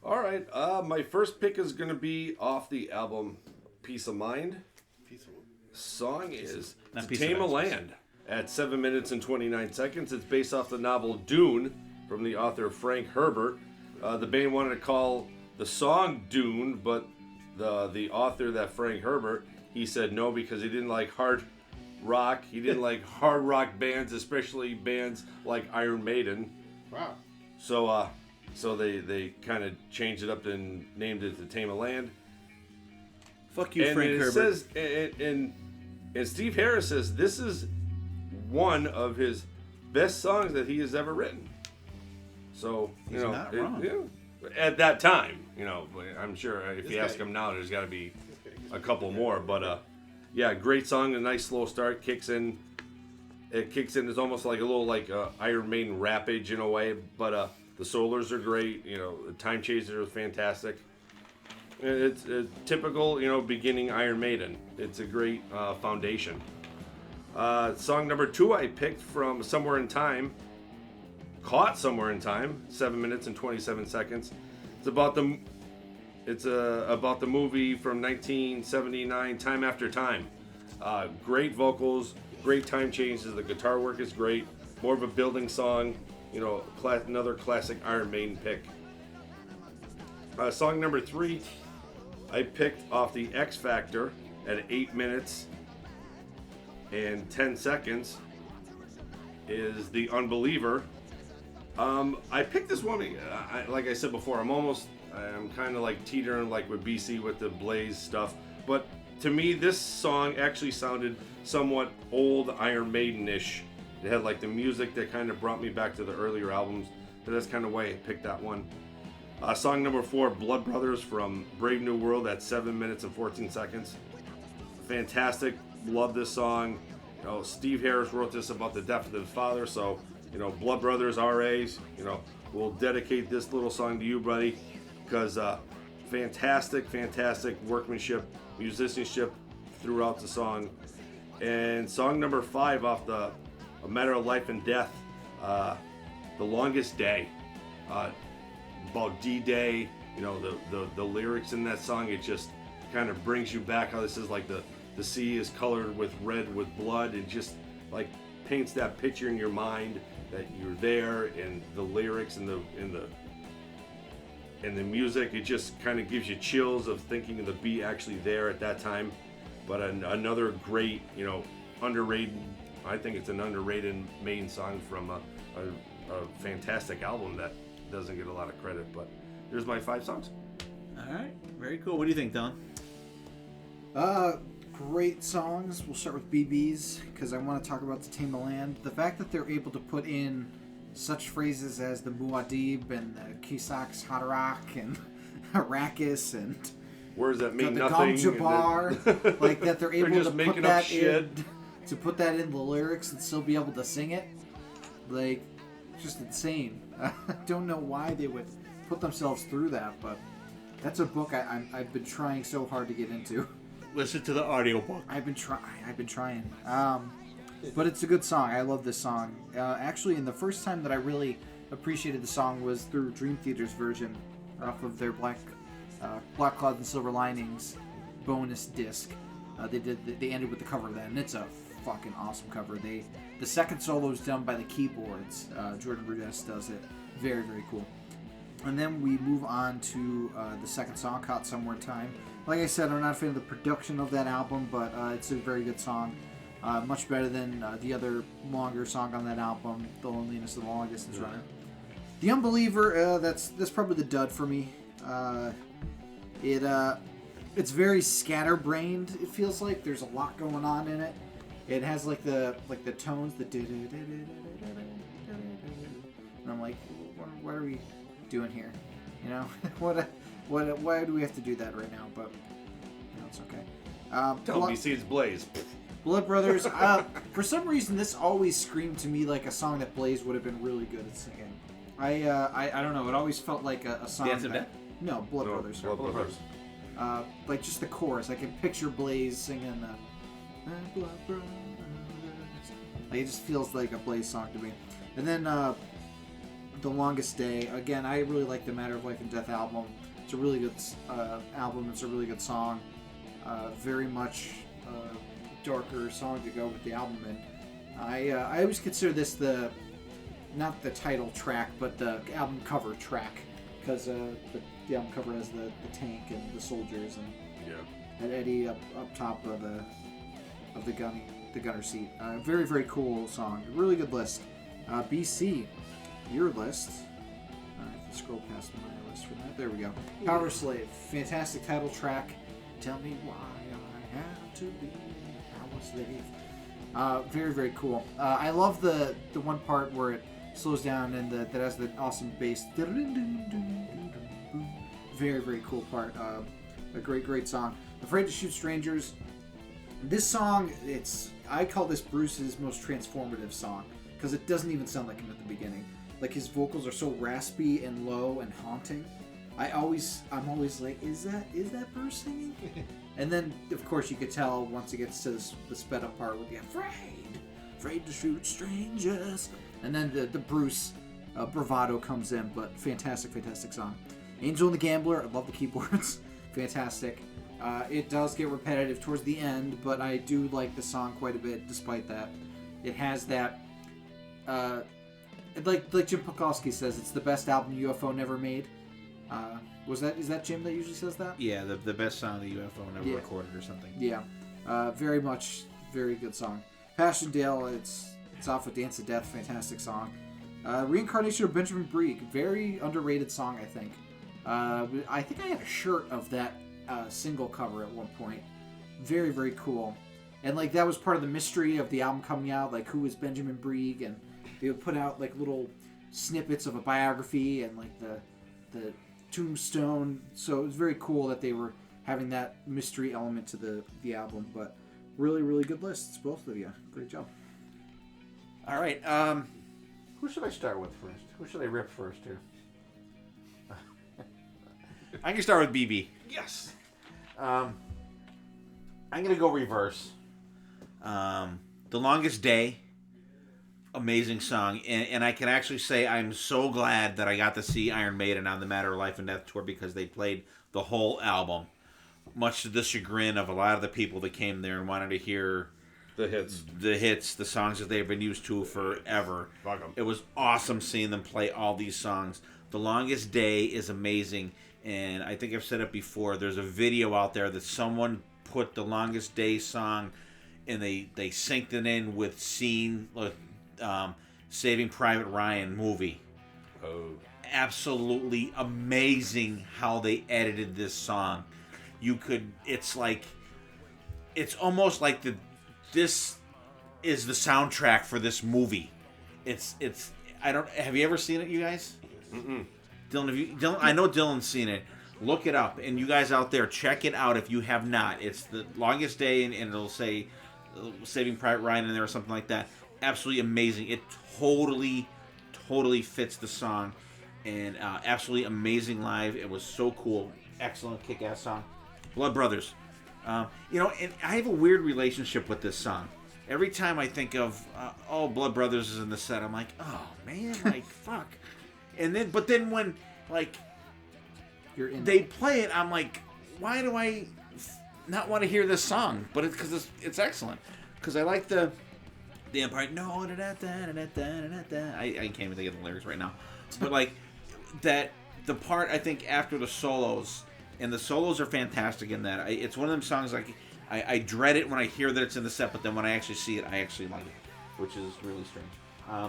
All right. My first pick is going to be off the album Peace of Mind. Song is Not To Piece of Tame a Mind. Land at 7 minutes and 29 seconds. It's based off the novel Dune from the author Frank Herbert. The band wanted to call the song Dune, but the author, that Frank Herbert, he said no because he didn't like hard rock. He didn't like hard rock bands, especially bands like Iron Maiden. Wow. So they kind of changed it up and named it To Tame a Land. Fuck you, and Frank it Herbert. Says, and Steve Harris says this is one of his best songs that he has ever written. So, He's not wrong. At that time, I'm sure if you ask him now, there's got to be a couple more. But yeah, great song, a nice slow start, kicks in. It kicks in. It's almost like a little Iron Maiden rappage in a way. But the solos are great. The Time Chaser is fantastic. It's a typical, beginning Iron Maiden. It's a great foundation. Song number 2 I picked from Somewhere in Time. Caught Somewhere in Time, 7 minutes and 27 seconds. It's about the movie from 1979, Time After Time. Great vocals, great time changes. The guitar work is great. More of a building song. Another classic Iron Maiden pick. Song number 3 I picked off the X Factor at 8 minutes and 10 seconds is The Unbeliever. I picked this one, like I said before, I'm kind of like teetering like with BC with the Blaze stuff, but to me this song actually sounded somewhat old Iron Maiden-ish. It had like the music that kind of brought me back to the earlier albums, but that's kind of why I picked that one. Song number 4, Blood Brothers from Brave New World at 7 minutes and 14 seconds. Fantastic, love this song. Steve Harris wrote this about the death of his father, so Blood Brothers RAs, we'll dedicate this little song to you, buddy, because fantastic workmanship, musicianship throughout the song. And song number 5 off the A Matter of Life and Death, The Longest Day, about D-Day, the lyrics in that song, it just kind of brings you back how this is like the sea is colored with red with blood. It just like paints that picture in your mind that you're there, and the lyrics and the music, it just kind of gives you chills of thinking of the beat actually there at that time. But another great, underrated, I think it's an underrated Maiden song from a fantastic album that doesn't get a lot of credit. But there's my 5 songs. All right, very cool. What do you think, Don? Great songs. We'll start with BB's because I want to talk about To Tame a Land. The fact that they're able to put in such phrases as the Muad'Dib and the Kisak's Haderach and Arrakis and words that mean the nothing. Jabbar, like that they're able just to making put up that shit. to put that in the lyrics and still be able to sing it. Like, just insane. I don't know why they would put themselves through that, but that's a book I've been trying so hard to get into. Listen to the audiobook. I've been trying. But it's a good song. I love this song. Actually, and the first time that I really appreciated the song was through Dream Theater's version off of their Black Cloud and Silver Linings bonus disc. They ended with the cover of that, and it's a fucking awesome cover. The second solo is done by the keyboards. Jordan Rudess does it. Very, very cool. And then we move on to the second song, Caught Somewhere in Time. Like I said, I'm not a fan of the production of that album, but it's a very good song. Much better than the other longer song on that album, The Loneliness of the Long Distance Runner. The Unbeliever, that's probably the dud for me. It's very scatterbrained. It feels like there's a lot going on in it. It has like the tones, the and I'm like, what are we doing here? Why do we have to do that right now? But it's okay. Tell BC it's Blaze. Blood Brothers. For some reason, this always screamed to me like a song that Blaze would have been really good at singing. I don't know. It always felt like a song. Dance of Death? No, Blood Brothers. Blood Brothers. Like just the chorus. I can picture Blaze singing Blood Brothers. Like, it just feels like a Blaze song to me. And then The Longest Day. Again, I really like the Matter of Life and Death album. It's a really good album. It's a really good song. Very much darker song to go with the album, and I always consider this not the title track, but the album cover track, because the album cover has the tank and the soldiers and Eddie up top of the gunner seat. Very, very cool song. Really good list. BC, your list. I have to scroll past my list for that. There we go. Power Slave, fantastic title track. Tell me why I have to be a power slave. Very, very cool. I love the one part where it slows down and that has the awesome bass. Very, very cool part. A great song. Afraid to Shoot Strangers. This song, I call this Bruce's most transformative song, because it doesn't even sound like him at the beginning. Like, his vocals are so raspy and low and haunting. I'm always like, is that Bruce singing? And then, of course, you could tell once it gets to the sped up part with the afraid to shoot strangers. And then the Bruce bravado comes in, but fantastic song. Angel and the Gambler, I love the keyboards. Fantastic. It does get repetitive towards the end, but I do like the song quite a bit despite that. It has that, like Jim Pukowski says, it's the best album UFO never made. Is that Jim that usually says that? Yeah, the best song the UFO never recorded or something. Yeah, very good song. Passchendaele, it's off with Dance to Death, fantastic song. Reincarnation of Benjamin Brieg, very underrated song, I think. I think I had a shirt of that single cover at one point. Very, very cool. And like that was part of the mystery of the album coming out, like who is Benjamin Brieg, and they would put out like little snippets of a biography and like the tombstone. So it was very cool that they were having that mystery element to the album. But really, really good lists, both of you. Great job. All right. Who should I start with first? Who should I rip first here? I can start with BB. Yes. I'm going to go reverse. The Longest Day. Amazing song. And I can actually say I'm so glad that I got to see Iron Maiden on the Matter of Life and Death tour, because they played the whole album. Much to the chagrin of a lot of the people that came there and wanted to hear the hits, the songs that they've been used to forever. It was awesome seeing them play all these songs. The Longest Day is amazing. And I think I've said it before, there's a video out there that someone put the Longest Day song and they synced it in with Saving Private Ryan movie. Oh. Absolutely amazing how they edited this song. It's almost like this is the soundtrack for this movie. Have you ever seen it, you guys? Mm-mm. Dylan, I know Dylan's seen it. Look it up, and you guys out there, check it out if you have not. It's The Longest Day, and it'll say Saving Private Ryan in there or something like that. Absolutely amazing. It totally fits the song, and absolutely amazing live. It was so cool. Excellent kick-ass song. Blood Brothers. And I have a weird relationship with this song. Every time I think of, Blood Brothers is in the set, I'm like, oh man, like fuck. But then when like they play it, I'm like, why do I not want to hear this song? But it's because it's excellent. Because I like the Empire. No, I can't even think of the lyrics right now. But like the part I think after the solos, and the solos are fantastic in that. It's one of them songs like I dread it when I hear that it's in the set, but then when I actually see it, I actually like it, which is really strange.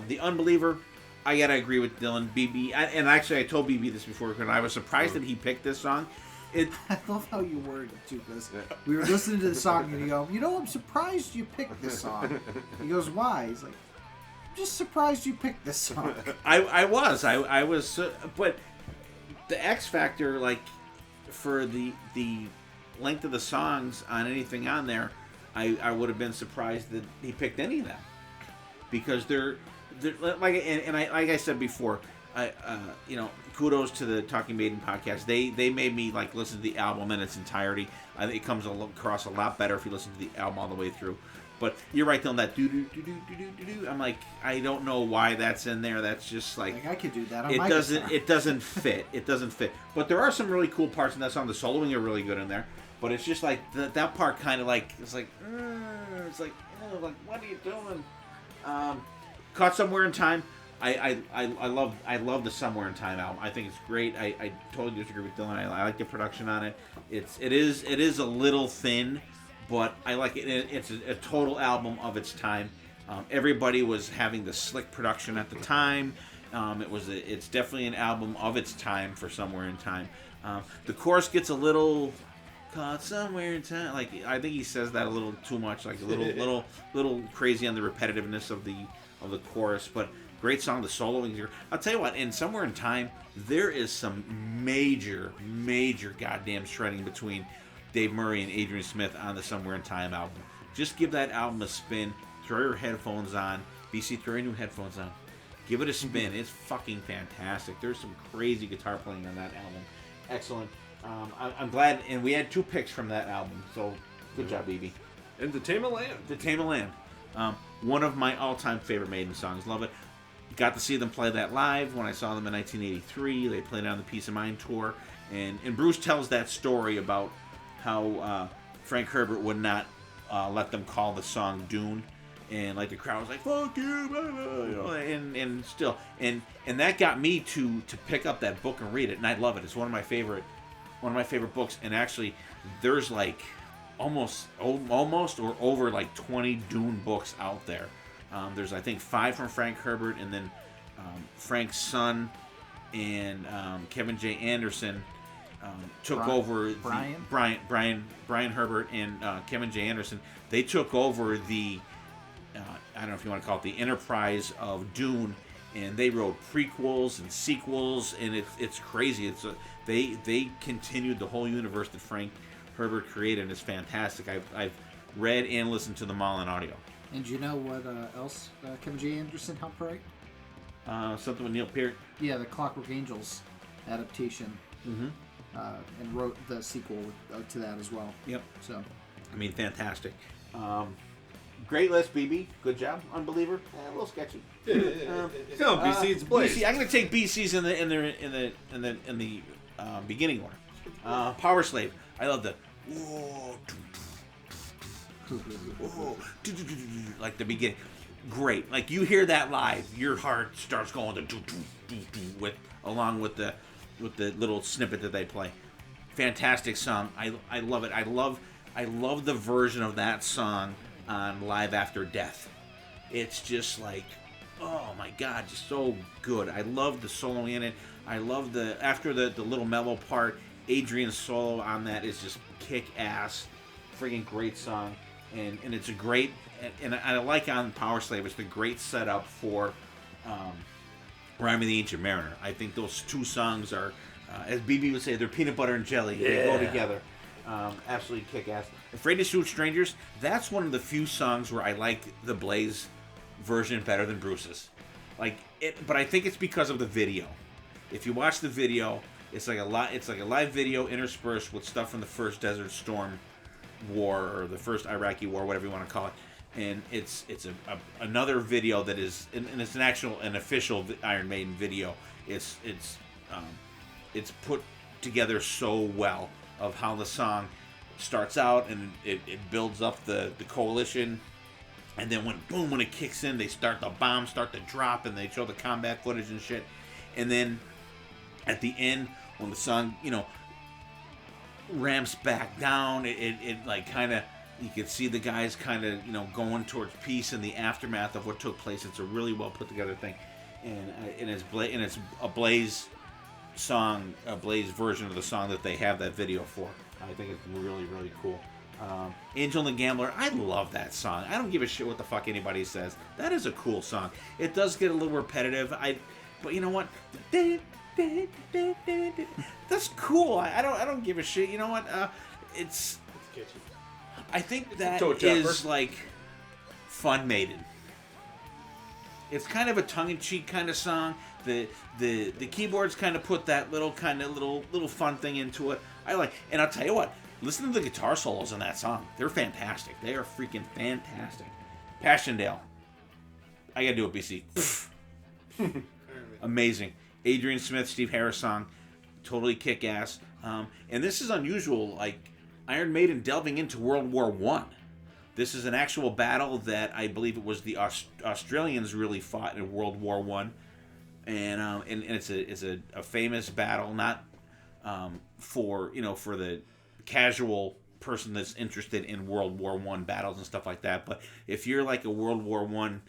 The Unbeliever. I gotta agree with Dylan. BB, and actually I told BB this before, because I was surprised that he picked this song. I love how you worded it too, because we were listening to the song and you go, I'm surprised you picked this song. He goes, why? He's like, I'm just surprised you picked this song. I was, but the X factor, like for the length of the songs on anything on there, I would have been surprised that he picked any of them, because they're like I said before, kudos to the Talking Maiden podcast. They made me like listen to the album in its entirety. I think it comes across a lot better if you listen to the album all the way through. But you're right, Dylan. That do. I'm like, I don't know why that's in there. That's just like I could do that. It doesn't fit. It doesn't fit. But there are some really cool parts in that song. The soloing are really good in there. but it's just like that part kind of like it's like what are you doing? Caught Somewhere in Time. I love the Somewhere in Time album. I think it's great. I totally disagree with Dylan. I like the production on it. It is a little thin, but I like it. It's a total album of its time. Everybody was having the slick production at the time. It's definitely an album of its time for Somewhere in Time. The chorus gets a little caught somewhere in time. Like I think he says that a little too much, like a little crazy on the repetitiveness of the chorus. But great song, the soloing here. I'll tell you what, in Somewhere in Time, there is some major goddamn shredding between Dave Murray and Adrian Smith on the Somewhere in Time album. Just give that album a spin. Throw your headphones on. BC, throw your new headphones on. Give it a spin. It's fucking fantastic. There's some crazy guitar playing on that album. Excellent. I'm glad, and we had 2 picks from that album, so good job, BB. And The Tame of Land. The Tame of Land. One of my all-time favorite Maiden songs. Love it. Got to see them play that live when I saw them in 1983. They played it on the Peace of Mind tour, and Bruce tells that story about how Frank Herbert would not let them call the song Dune, and like the crowd was like "fuck you," blah, blah, you know, and still, and that got me to pick up that book and read it, and I love it. It's one of my favorite books, and actually, there's like almost or over like 20 Dune books out there. There's I think 5 from Frank Herbert, and then Frank's son and Kevin J. Anderson took over Brian Herbert and Kevin J. Anderson. They took over the I don't know if you want to call it the enterprise of Dune, and they wrote prequels and sequels, and it's crazy. They continued the whole universe that Frank Herbert created, and it's fantastic. I've read and listened to them all in audio. And do you know what else Kevin J. Anderson helped write? Something with Neil Peart. Yeah, the Clockwork Angels adaptation. Mm-hmm. And wrote the sequel to that as well. Yep. So, I mean, fantastic. Great list, BB. Good job, Unbeliever. A little sketchy. Come on, BC, it's Blaze. BC, I'm going to take BC's in the beginning order. Power Slave. I love the like the beginning. Great. Like you hear that live, your heart starts going along with the little snippet that they play. Fantastic song. I love it. I love the version of that song on Live After Death. It's just like, oh my god, just so good. I love the solo in it. I love after the little mellow part, Adrian's solo on that is just kick ass. Friggin' great song. And it's a great, and I like on Power Slave, it's the great setup for Rhyme of the Ancient Mariner. I think those 2 songs are, as BB would say, they're peanut butter and jelly. Yeah. They go together. Absolutely kick-ass. Afraid to Shoot Strangers, that's one of the few songs where I like the Blaze version better than Bruce's. But I think it's because of the video. If you watch the video, it's like a live video interspersed with stuff from the first Desert Storm War or the first Iraqi War, whatever you want to call it. And it's another video that is, and it's an official Iron Maiden video. It's put together so well of how the song starts out, and it builds up the coalition, and then when it kicks in, the bombs start to drop, and they show the combat footage and shit, and then at the end when the song ramps back down, it like kind of, you can see the guys kind of going towards peace in the aftermath of what took place. It's a really well put together thing, and it's a Blaze song, a Blaze version of the song that they have that video for. I think it's really, really cool. Angel and the Gambler, I love that song. I don't give a shit what the fuck anybody says. That is a cool song. It does get a little repetitive, but you know what? That's cool. I don't give a shit. You know what? It's I think that is like fun Maiden. It's kind of a tongue-in-cheek kind of song. The keyboards kind of put that little fun thing into it. I like, and I'll tell you what, listen to the guitar solos in that song. They're fantastic. They are freaking fantastic. Passchendaele. I gotta do it, BC. Amazing. Adrian Smith, Steve Harris song. Totally kick-ass. And this is unusual. Like, Iron Maiden delving into World War One. This is an actual battle that I believe it was the Australians really fought in World War One, and it's a famous battle, not for the casual person that's interested in World War One battles and stuff like that. But if you're like a World War One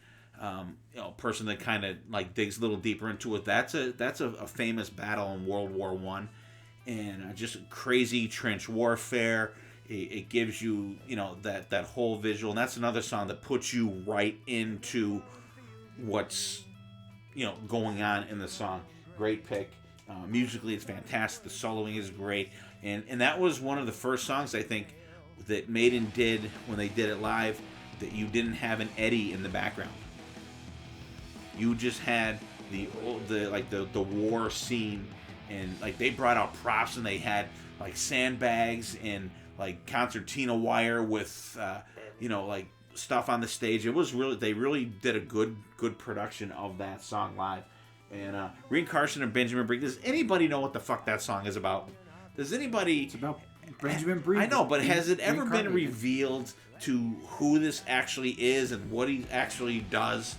person that kind of like digs a little deeper into it, that's a famous battle in World War One, and just crazy trench warfare. It gives you that whole visual, and that's another song that puts you right into what's going on in the song. Great pick. Musically, it's fantastic. The soloing is great, and that was one of the first songs I think that Maiden did when they did it live that you didn't have an Eddie in the background. You just had the war scene, and like they brought out props, and they had like sandbags and like concertina wire with like stuff on the stage. It was they really did a good production of that song live. And Rean Carson and Benjamin Britten. Does anybody know what the fuck that song is about? Does anybody? It's about Benjamin Britten. I know, but has it ever been revealed to who this actually is and what he actually does?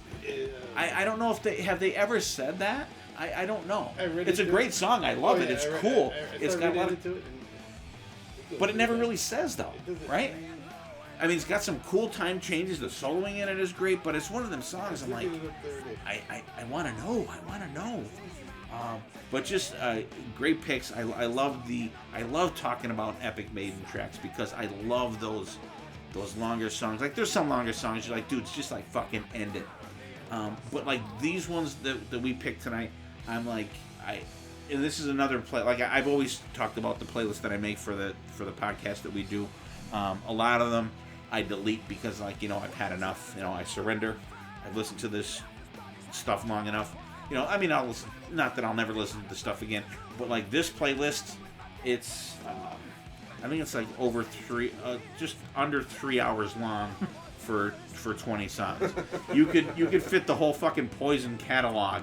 I don't know if they ever said that. I don't know. It's a great song. I love it. It's cool. It's got a lot of. But it never really says though, right? I mean, it's got some cool time changes. The soloing in it is great, but it's one of them songs I'm like, I want to know. I want to know. But just great picks. I love talking about epic Maiden tracks because I love those longer songs. Like there's some longer songs you're like, dude, it's just like fucking end it. But like these ones that we picked tonight, I'm like and this is another play. Like I've always talked about the playlist that I make for the podcast that we do. A lot of them I delete because I've had enough. I surrender. I've listened to this stuff long enough. I mean, I'll listen. Not that I'll never listen to the stuff again, but like this playlist, it's I think it's like just under 3 hours long for 20 songs. You could fit the whole fucking Poison catalog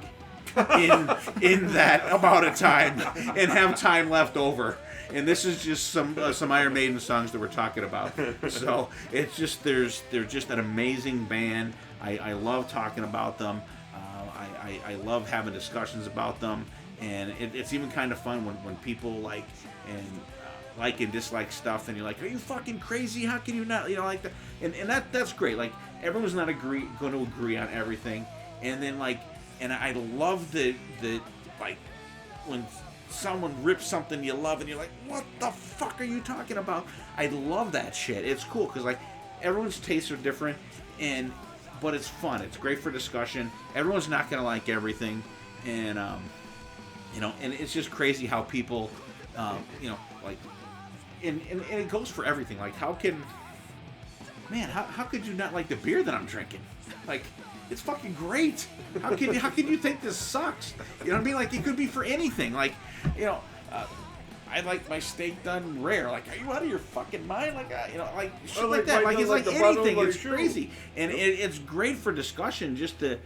in that amount of time and have time left over. And this is just some Iron Maiden songs that we're talking about. So it's just they're just an amazing band. I love talking about them. I love having discussions about them, and it's even kind of fun when people like and dislike stuff, and you're like, are you fucking crazy? How can you not like that? And that's great. Like everyone's not going to agree on everything, and then and I love the like when someone rips something you love and you're like, what the fuck are you talking about? I love that shit. It's cool because like everyone's tastes are different, but it's fun. It's great for discussion. Everyone's not gonna like everything, and and it's just crazy how people like and it goes for everything. Like how could you not like the beer that I'm drinking? Like it's fucking great. How can you think this sucks? You know what I mean? Like it could be for anything. Like I like my steak done rare. Like, are you out of your fucking mind? Like, like shit like that. Like it's like anything. It's crazy, and it's great for discussion just to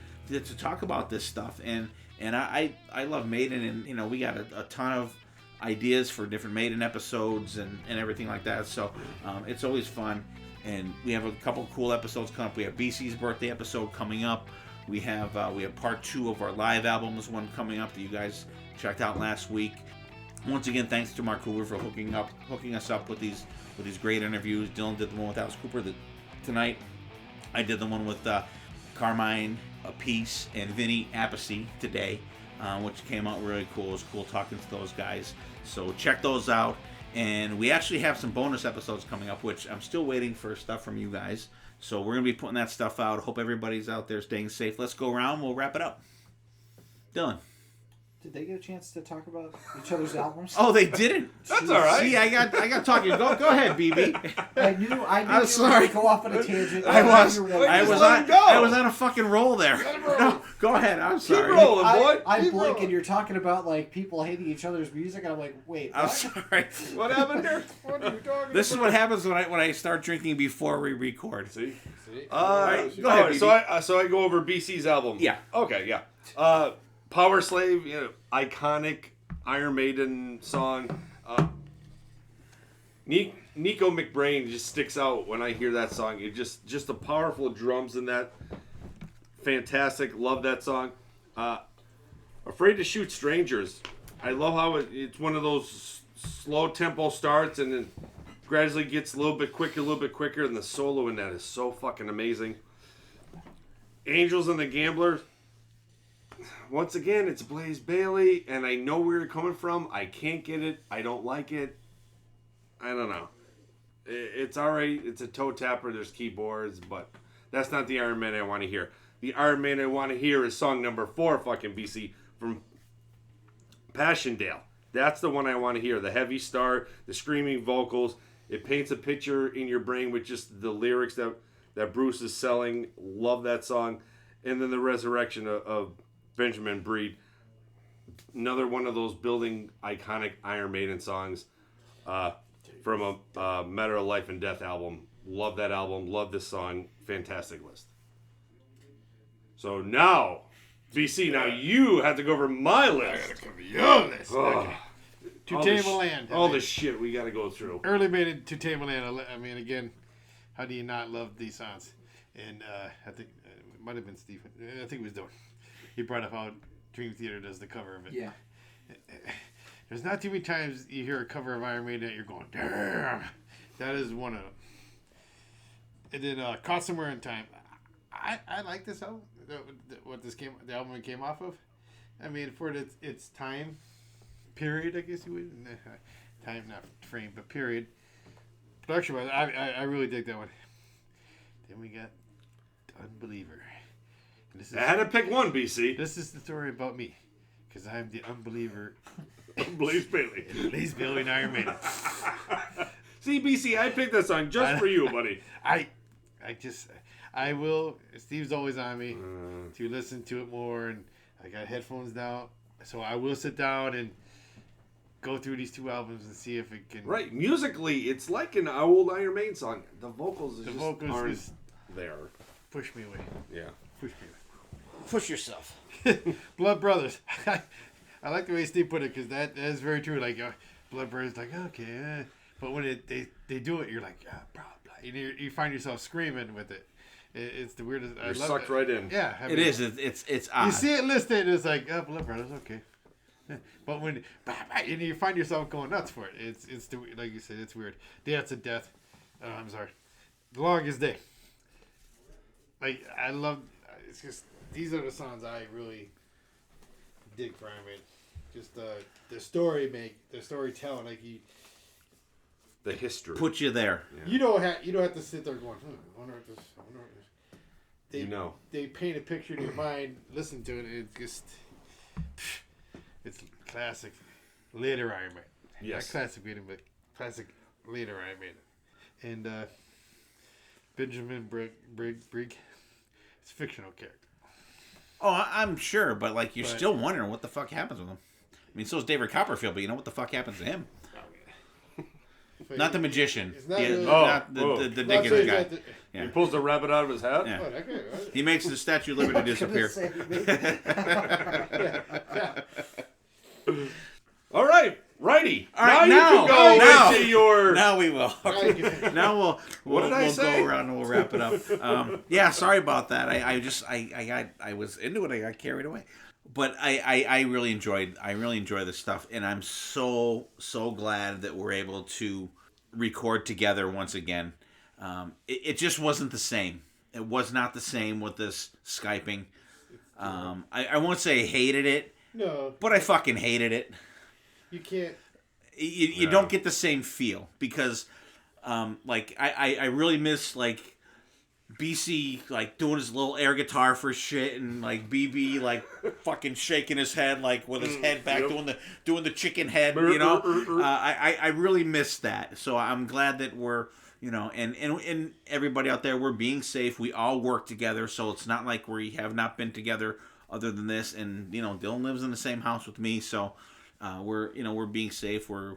talk about this stuff. And I love Maiden, and we got a ton of ideas for different Maiden episodes and everything like that. So it's always fun. And we have a couple cool episodes coming up. We have BC's birthday episode coming up. We have part 2 of our live albums one coming up that you guys checked out last week. Once again, thanks to Mark Hoover for hooking us up with these great interviews. Dylan did the one with Alice Cooper tonight. I did the one with Carmine Apiece and Vinny Appice today, which came out really cool. It was cool talking to those guys. So check those out. And we actually have some bonus episodes coming up, which I'm still waiting for stuff from you guys. So we're going to be putting that stuff out. Hope everybody's out there staying safe. Let's go around. We'll wrap it up. Dylan. Did they get a chance to talk about each other's albums? Oh, they didn't. That's all right. See, I got talking. Go ahead, BB. I knew I'm you sorry. were going to go off on a tangent. I was on a fucking roll there. No, go ahead. I'm sorry. Keep rolling, boy. I'm blinking. You're talking about like people hating each other's music, and I'm like, wait. I'm sorry. What happened here? What are you talking about? This is what happens when I start drinking before we record. See. All right. Go ahead, BB. So I go over BC's album. Yeah. Okay. Yeah. Power Slave, iconic Iron Maiden song. Nico McBrain just sticks out when I hear that song. It just the powerful drums in that. Fantastic. Love that song. Afraid to Shoot Strangers. I love how it's one of those slow tempo starts and then gradually gets a little bit quicker, and the solo in that is so fucking amazing. Angels and the Gambler. Once again, it's Blaze Bayley, and I know where you're coming from. I can't get it. I don't like it. I don't know. It's alright. It's a toe tapper. There's keyboards, but that's not the Iron Maiden I want to hear. The Iron Maiden I want to hear is song number 4, fucking BC, from Passchendaele. That's the one I want to hear. The heavy start, the screaming vocals. It paints a picture in your brain with just the lyrics that Bruce is selling. Love that song. And then the resurrection of Benjamin Breed. Another one of those building iconic Iron Maiden songs from a Matter of Life and Death album. Love that album. Love this song. Fantastic list. So now, BC, now you have to go over my list. I gotta cover your list. Oh. Okay. To Tame a Land. All the shit we gotta go through. Early Maiden, To Tame a Land. I mean, again, how do you not love these songs? And I think it might have been Stephen. I think it was Dylan. He brought up how Dream Theater does the cover of it. Yeah. There's not too many times you hear a cover of Iron Maiden that you're going, damn. That is one of them. And then Caught Somewhere in Time. I like this album. The album it came off of. I mean, for its time period, I guess you would. Time, not frame, but period. Production wise, I really dig that one. Then we got Unbeliever. And this is, I had to pick one, BC. This is the story about me, because I'm the unbeliever. Blaze Bayley. Blaze Bayley and Iron Maiden. See, BC, I picked that song just for you, buddy. I will. Steve's always on me to listen to it more, and I got headphones now, so I will sit down and go through these 2 albums and see if it can. Right, musically, it's like an old Iron Maiden song. The vocals aren't there. Push me away. Yeah, push me away. Push yourself. Blood Brothers. I like the way Steve put it, because that is very true. Like Blood Brothers, like okay, but when they do it, you're like blah blah. You find yourself screaming with it. It's the weirdest. You're sucked right in. Yeah, I mean, it is. It's odd. You see it listed, and it's like, Blood Brothers, okay. But when and you find yourself going nuts for it, it's the, like you said, it's weird. Dance of Death. I'm sorry, The Longest Day. Like I love. It's just these are the songs I really dig for Iron Maiden. Just the storytelling, like you. The history. Put you there. Yeah. You don't have to sit there going, I wonder what this. They paint a picture in your mind. Listen to it. It's just, it's classic. Later Iron Maiden. Yes. Not classic Maiden, but classic later Iron Maiden. And Benjamin Brigg. It's a fictional character. Oh, I'm sure, but like you're still wondering what the fuck happens with him. I mean, so is David Copperfield, but you know what the fuck happens to him? Not the magician. Not the Dickens guy. Yeah. He pulls the rabbit out of his hat? Yeah. He makes the Statue of Liberty disappear. All right, righty. All right, now you can go into your... Now we will. Now we'll say? go around and we'll wrap it up. Yeah, sorry about that. I was into it. I got carried away. But I really enjoyed this stuff, and I'm so glad that we're able to record together once again. It just wasn't the same. It was not the same with this Skyping. I won't say I hated it. No. But I fucking hated it. You can't. You don't get the same feel because, I really miss BC doing his little air guitar for shit, and BB fucking shaking his head with his head back, doing the chicken head, you know. I really miss that. So I'm glad that we're and everybody out there, we're being safe. We all work together, so it's not like we have not been together other than this. And Dylan lives in the same house with me, so we're being safe. We're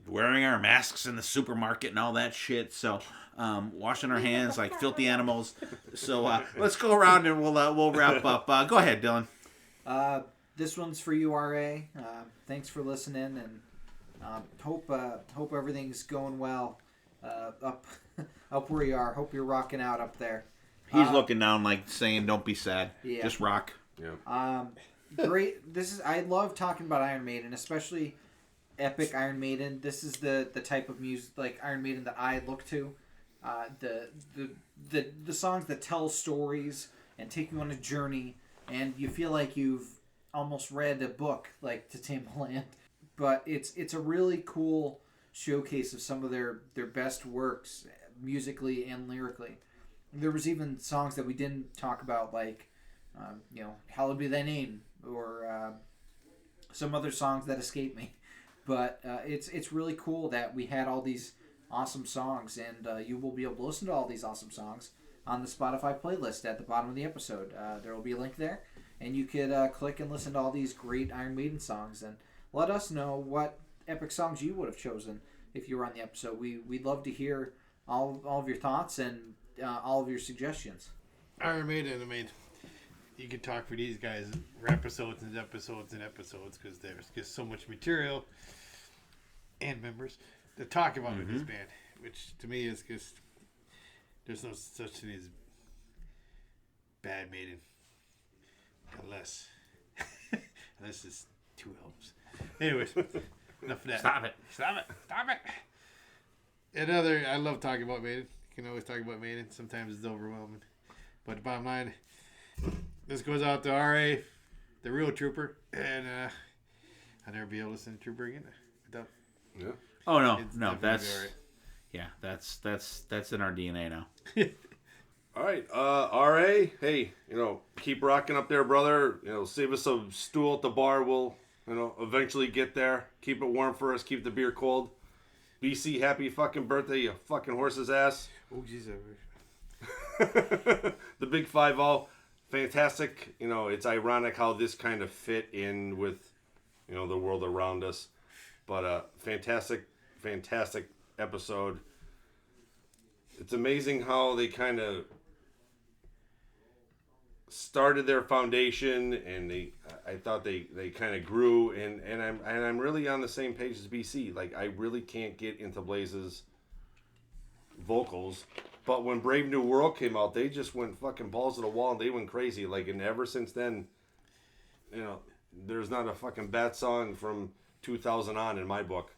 wearing our masks in the supermarket and all that shit. So. Washing our hands like filthy animals. So let's go around and we'll wrap up. Go ahead, Dylan. This one's for you, RA. Thanks for listening, and Hope everything's going well up where you are. Hope you're rocking out up there. He's looking down, like saying, "Don't be sad. Yeah. Just rock." Yeah. Great. I love talking about Iron Maiden, especially epic Iron Maiden. This is the type of music like Iron Maiden that I look to. The songs that tell stories and take you on a journey, and you feel like you've almost read a book, like To Tame a Land. But it's a really cool showcase of some of their best works, musically and lyrically. There was even songs that we didn't talk about, like Hallowed Be Thy Name, or some other songs that escape me. But it's really cool that we had all these awesome songs, and you will be able to listen to all these awesome songs on the Spotify playlist at the bottom of the episode. There will be a link there, and you could click and listen to all these great Iron Maiden songs, and let us know what epic songs you would have chosen if you were on the episode. We'd love to hear all of your thoughts and all of your suggestions. Iron Maiden, I mean, you could talk for these guys for episodes and episodes and episodes, because there's just so much material and members to talk about with this band, which to me is just, there's no such thing as bad Maiden unless it's 2 albums. Anyways, enough of that. Stop it. Another, I love talking about Maiden. You can always talk about Maiden. Sometimes it's overwhelming. But the bottom line, this goes out to RA, the real Trooper, and I'll never be able to listen to Trooper again. Yeah. Oh no, It's no, definitely that's all right. yeah, that's in our DNA now. All right, RA, hey, keep rocking up there, brother. Save us a stool at the bar. We'll, eventually get there. Keep it warm for us. Keep the beer cold. BC, happy fucking birthday, you fucking horse's ass. Oh, jeez. The big 5-0, fantastic. It's ironic how this kind of fit in with, the world around us. But fantastic episode. It's amazing how they kind of started their foundation, and I thought they kind of grew, and I'm really on the same page as BC. Like, I really can't get into Blaze's vocals, but when Brave New World came out, they just went fucking balls to the wall, and they went crazy. Like, and ever since then, there's not a fucking bad song from 2000 on in my book.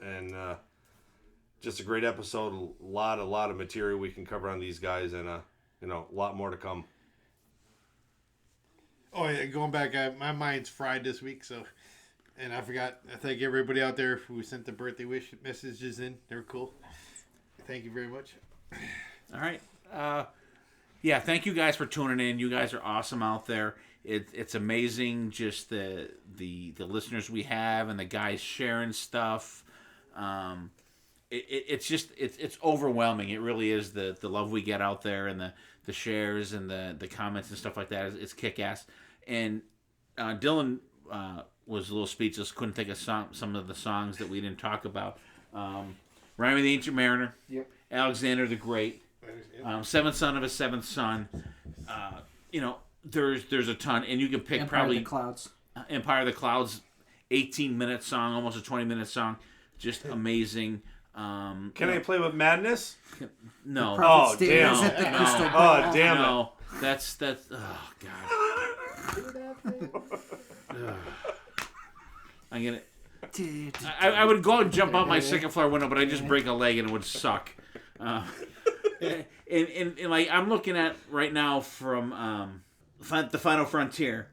And just a great episode. A lot of material we can cover on these guys, and a lot more to come. Oh yeah, going back, my mind's fried this week, so, and I forgot. I thank everybody out there who sent the birthday wish messages in. They were cool. Thank you very much. All right. Yeah, thank you guys for tuning in. You guys are awesome out there. It's amazing, just the listeners we have and the guys sharing stuff. It's overwhelming. It really is, the love we get out there, and the shares and the comments and stuff like that. It's kick-ass. And Dylan was a little speechless. Couldn't think of some of the songs that we didn't talk about. Rhyme of the Ancient Mariner. Yep. Alexander the Great. Seventh Son of a Seventh Son. There's a ton, and you can pick Empire probably of the Clouds. Empire of the Clouds, 18-minute song, almost a 20-minute song, just amazing. Can I play with Madness? No. Oh damn! Oh damn no. That's oh god. I'm gonna. I would go and jump out my second floor window, but I just break a leg and it would suck. And like I'm looking at right now from the Final Frontier,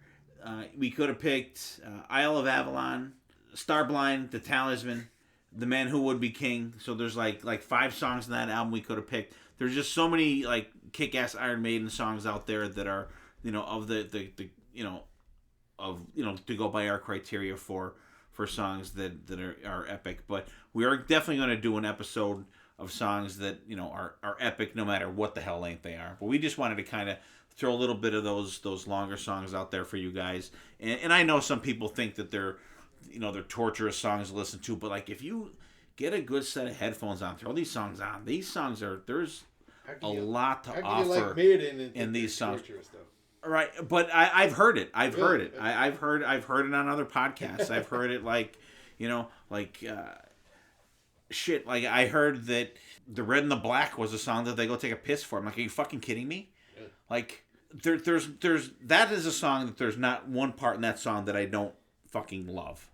we could have picked Isle of Avalon, Starblind, The Talisman, The Man Who Would Be King. So there's like 5 songs in that album we could have picked. There's just so many like kick-ass Iron Maiden songs out there that are of the to go by our criteria for songs that are epic. But we are definitely going to do an episode of songs that are epic no matter what the hell length they are. But we just wanted to kind of throw a little bit of those longer songs out there for you guys. And I know some people think that they're torturous songs to listen to, but like if you get a good set of headphones on, throw these songs on. These songs there's a lot to offer in these songs. Right, but I've heard it. I've heard it on other podcasts. I've heard it like, You know, shit. Like I heard that the Red and the Black was a song that they go take a piss for. I'm like, are you fucking kidding me? Yeah. Like there's that is a song that there's not one part in that song that I don't fucking love.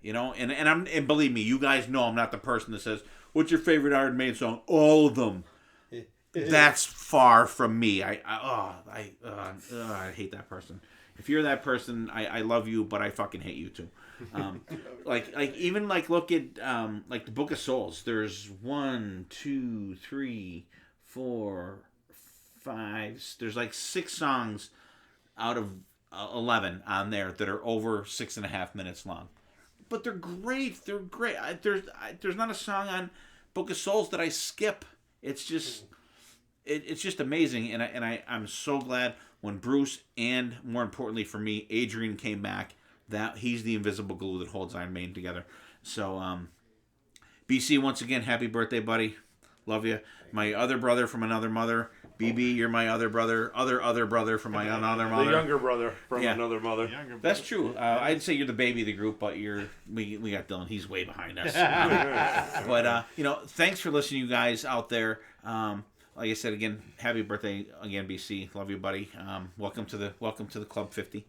You know, and believe me, you guys know I'm not the person that says, "What's your favorite Iron Maiden song?" All of them. That's far from me. I hate that person. If you're that person, I love you, but I fucking hate you too. Even look at the Book of Souls. There's 1, 2, 3, 4, 5. There's like 6 songs out of 11 on there that are over 6.5 minutes long. But they're great. They're great. There's not a song on Book of Souls that I skip. It's just it's just amazing, and I'm so glad when Bruce and more importantly for me, Adrian came back. That he's the invisible glue that holds Iron Maiden together. So BC, once again, happy birthday, buddy. Love you. My other brother from another mother. BB, you're my other brother. Other brother from my another mother. The younger brother from another mother. That's true. I'd say you're the baby of the group, but we got Dylan. He's way behind us. But thanks for listening, you guys out there. Like I said again, happy birthday again, BC. Love you, buddy. Welcome to the Club 50.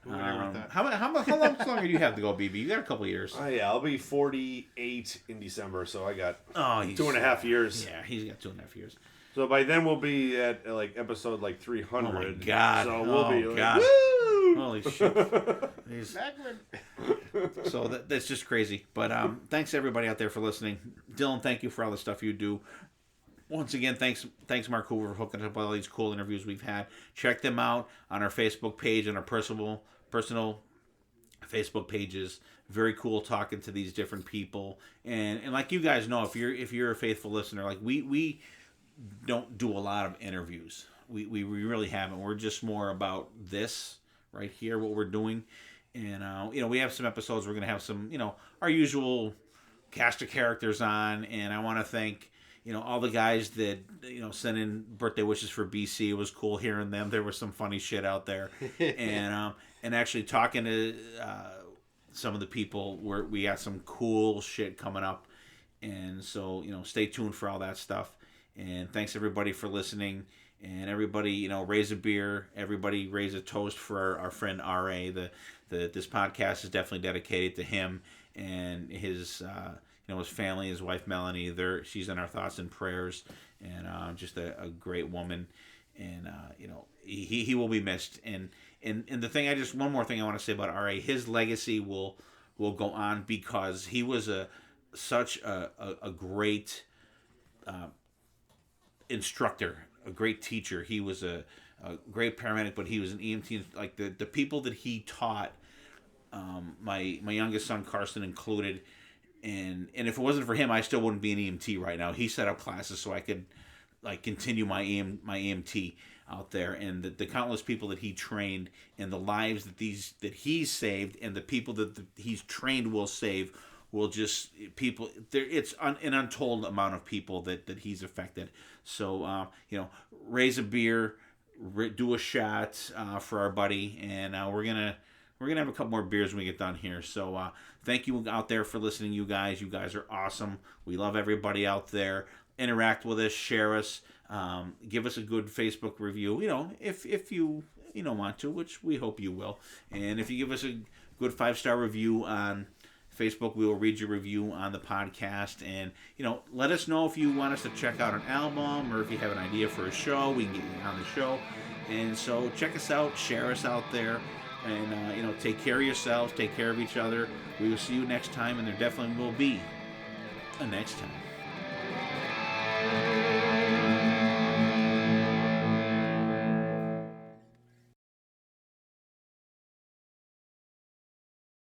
How long longer do you have to go, BB? You got a couple years. Yeah, I'll be 48 in December, so I got 2.5 years. Yeah, he's got 2.5 years. So by then we'll be at episode 300. Oh my god! So we'll be woo! Holy shit! So that's just crazy. But thanks everybody out there for listening. Dylan, thank you for all the stuff you do. Once again, thanks Mark Hoover for hooking up all these cool interviews we've had. Check them out on our Facebook page and our personal Facebook pages. Very cool talking to these different people. And like you guys know, if you're a faithful listener, like we don't do a lot of interviews. We really haven't. We're just more about this right here, what we're doing. And we have some episodes we're gonna have some, our usual cast of characters on, and I wanna thank all the guys that sent in birthday wishes for BC. It was cool hearing them. There was some funny shit out there, and actually talking to some of the people where we got some cool shit coming up, and so stay tuned for all that stuff. And thanks everybody for listening, and everybody raise a beer. Everybody raise a toast for our friend RA. This podcast is definitely dedicated to him and his. His family, his wife Melanie. She's in our thoughts and prayers, and just a great woman. And he will be missed. And the thing one more thing I want to say about RA, his legacy will go on because he was such a great instructor, a great teacher. He was a great paramedic, but he was an EMT. Like the people that he taught, my youngest son Carson included. And if it wasn't for him, I still wouldn't be an EMT right now. He set up classes so I could continue my EMT out there, and the countless people that he trained, and the lives that he's saved, and the people that he's trained will save, will just people there. It's an untold amount of people that he's affected. So raise a beer, do a shot for our buddy, and we're gonna have a couple more beers when we get done here. So thank you out there for listening, you guys. You guys are awesome. We love everybody out there. Interact with us, share us, give us a good Facebook review. If you want to, which we hope you will. And if you give us a good 5-star review on Facebook, we will read your review on the podcast. And let us know if you want us to check out an album, or if you have an idea for a show, we can get you on the show. And so check us out, share us out there. And, take care of yourselves, take care of each other. We will see you next time, and there definitely will be a next time.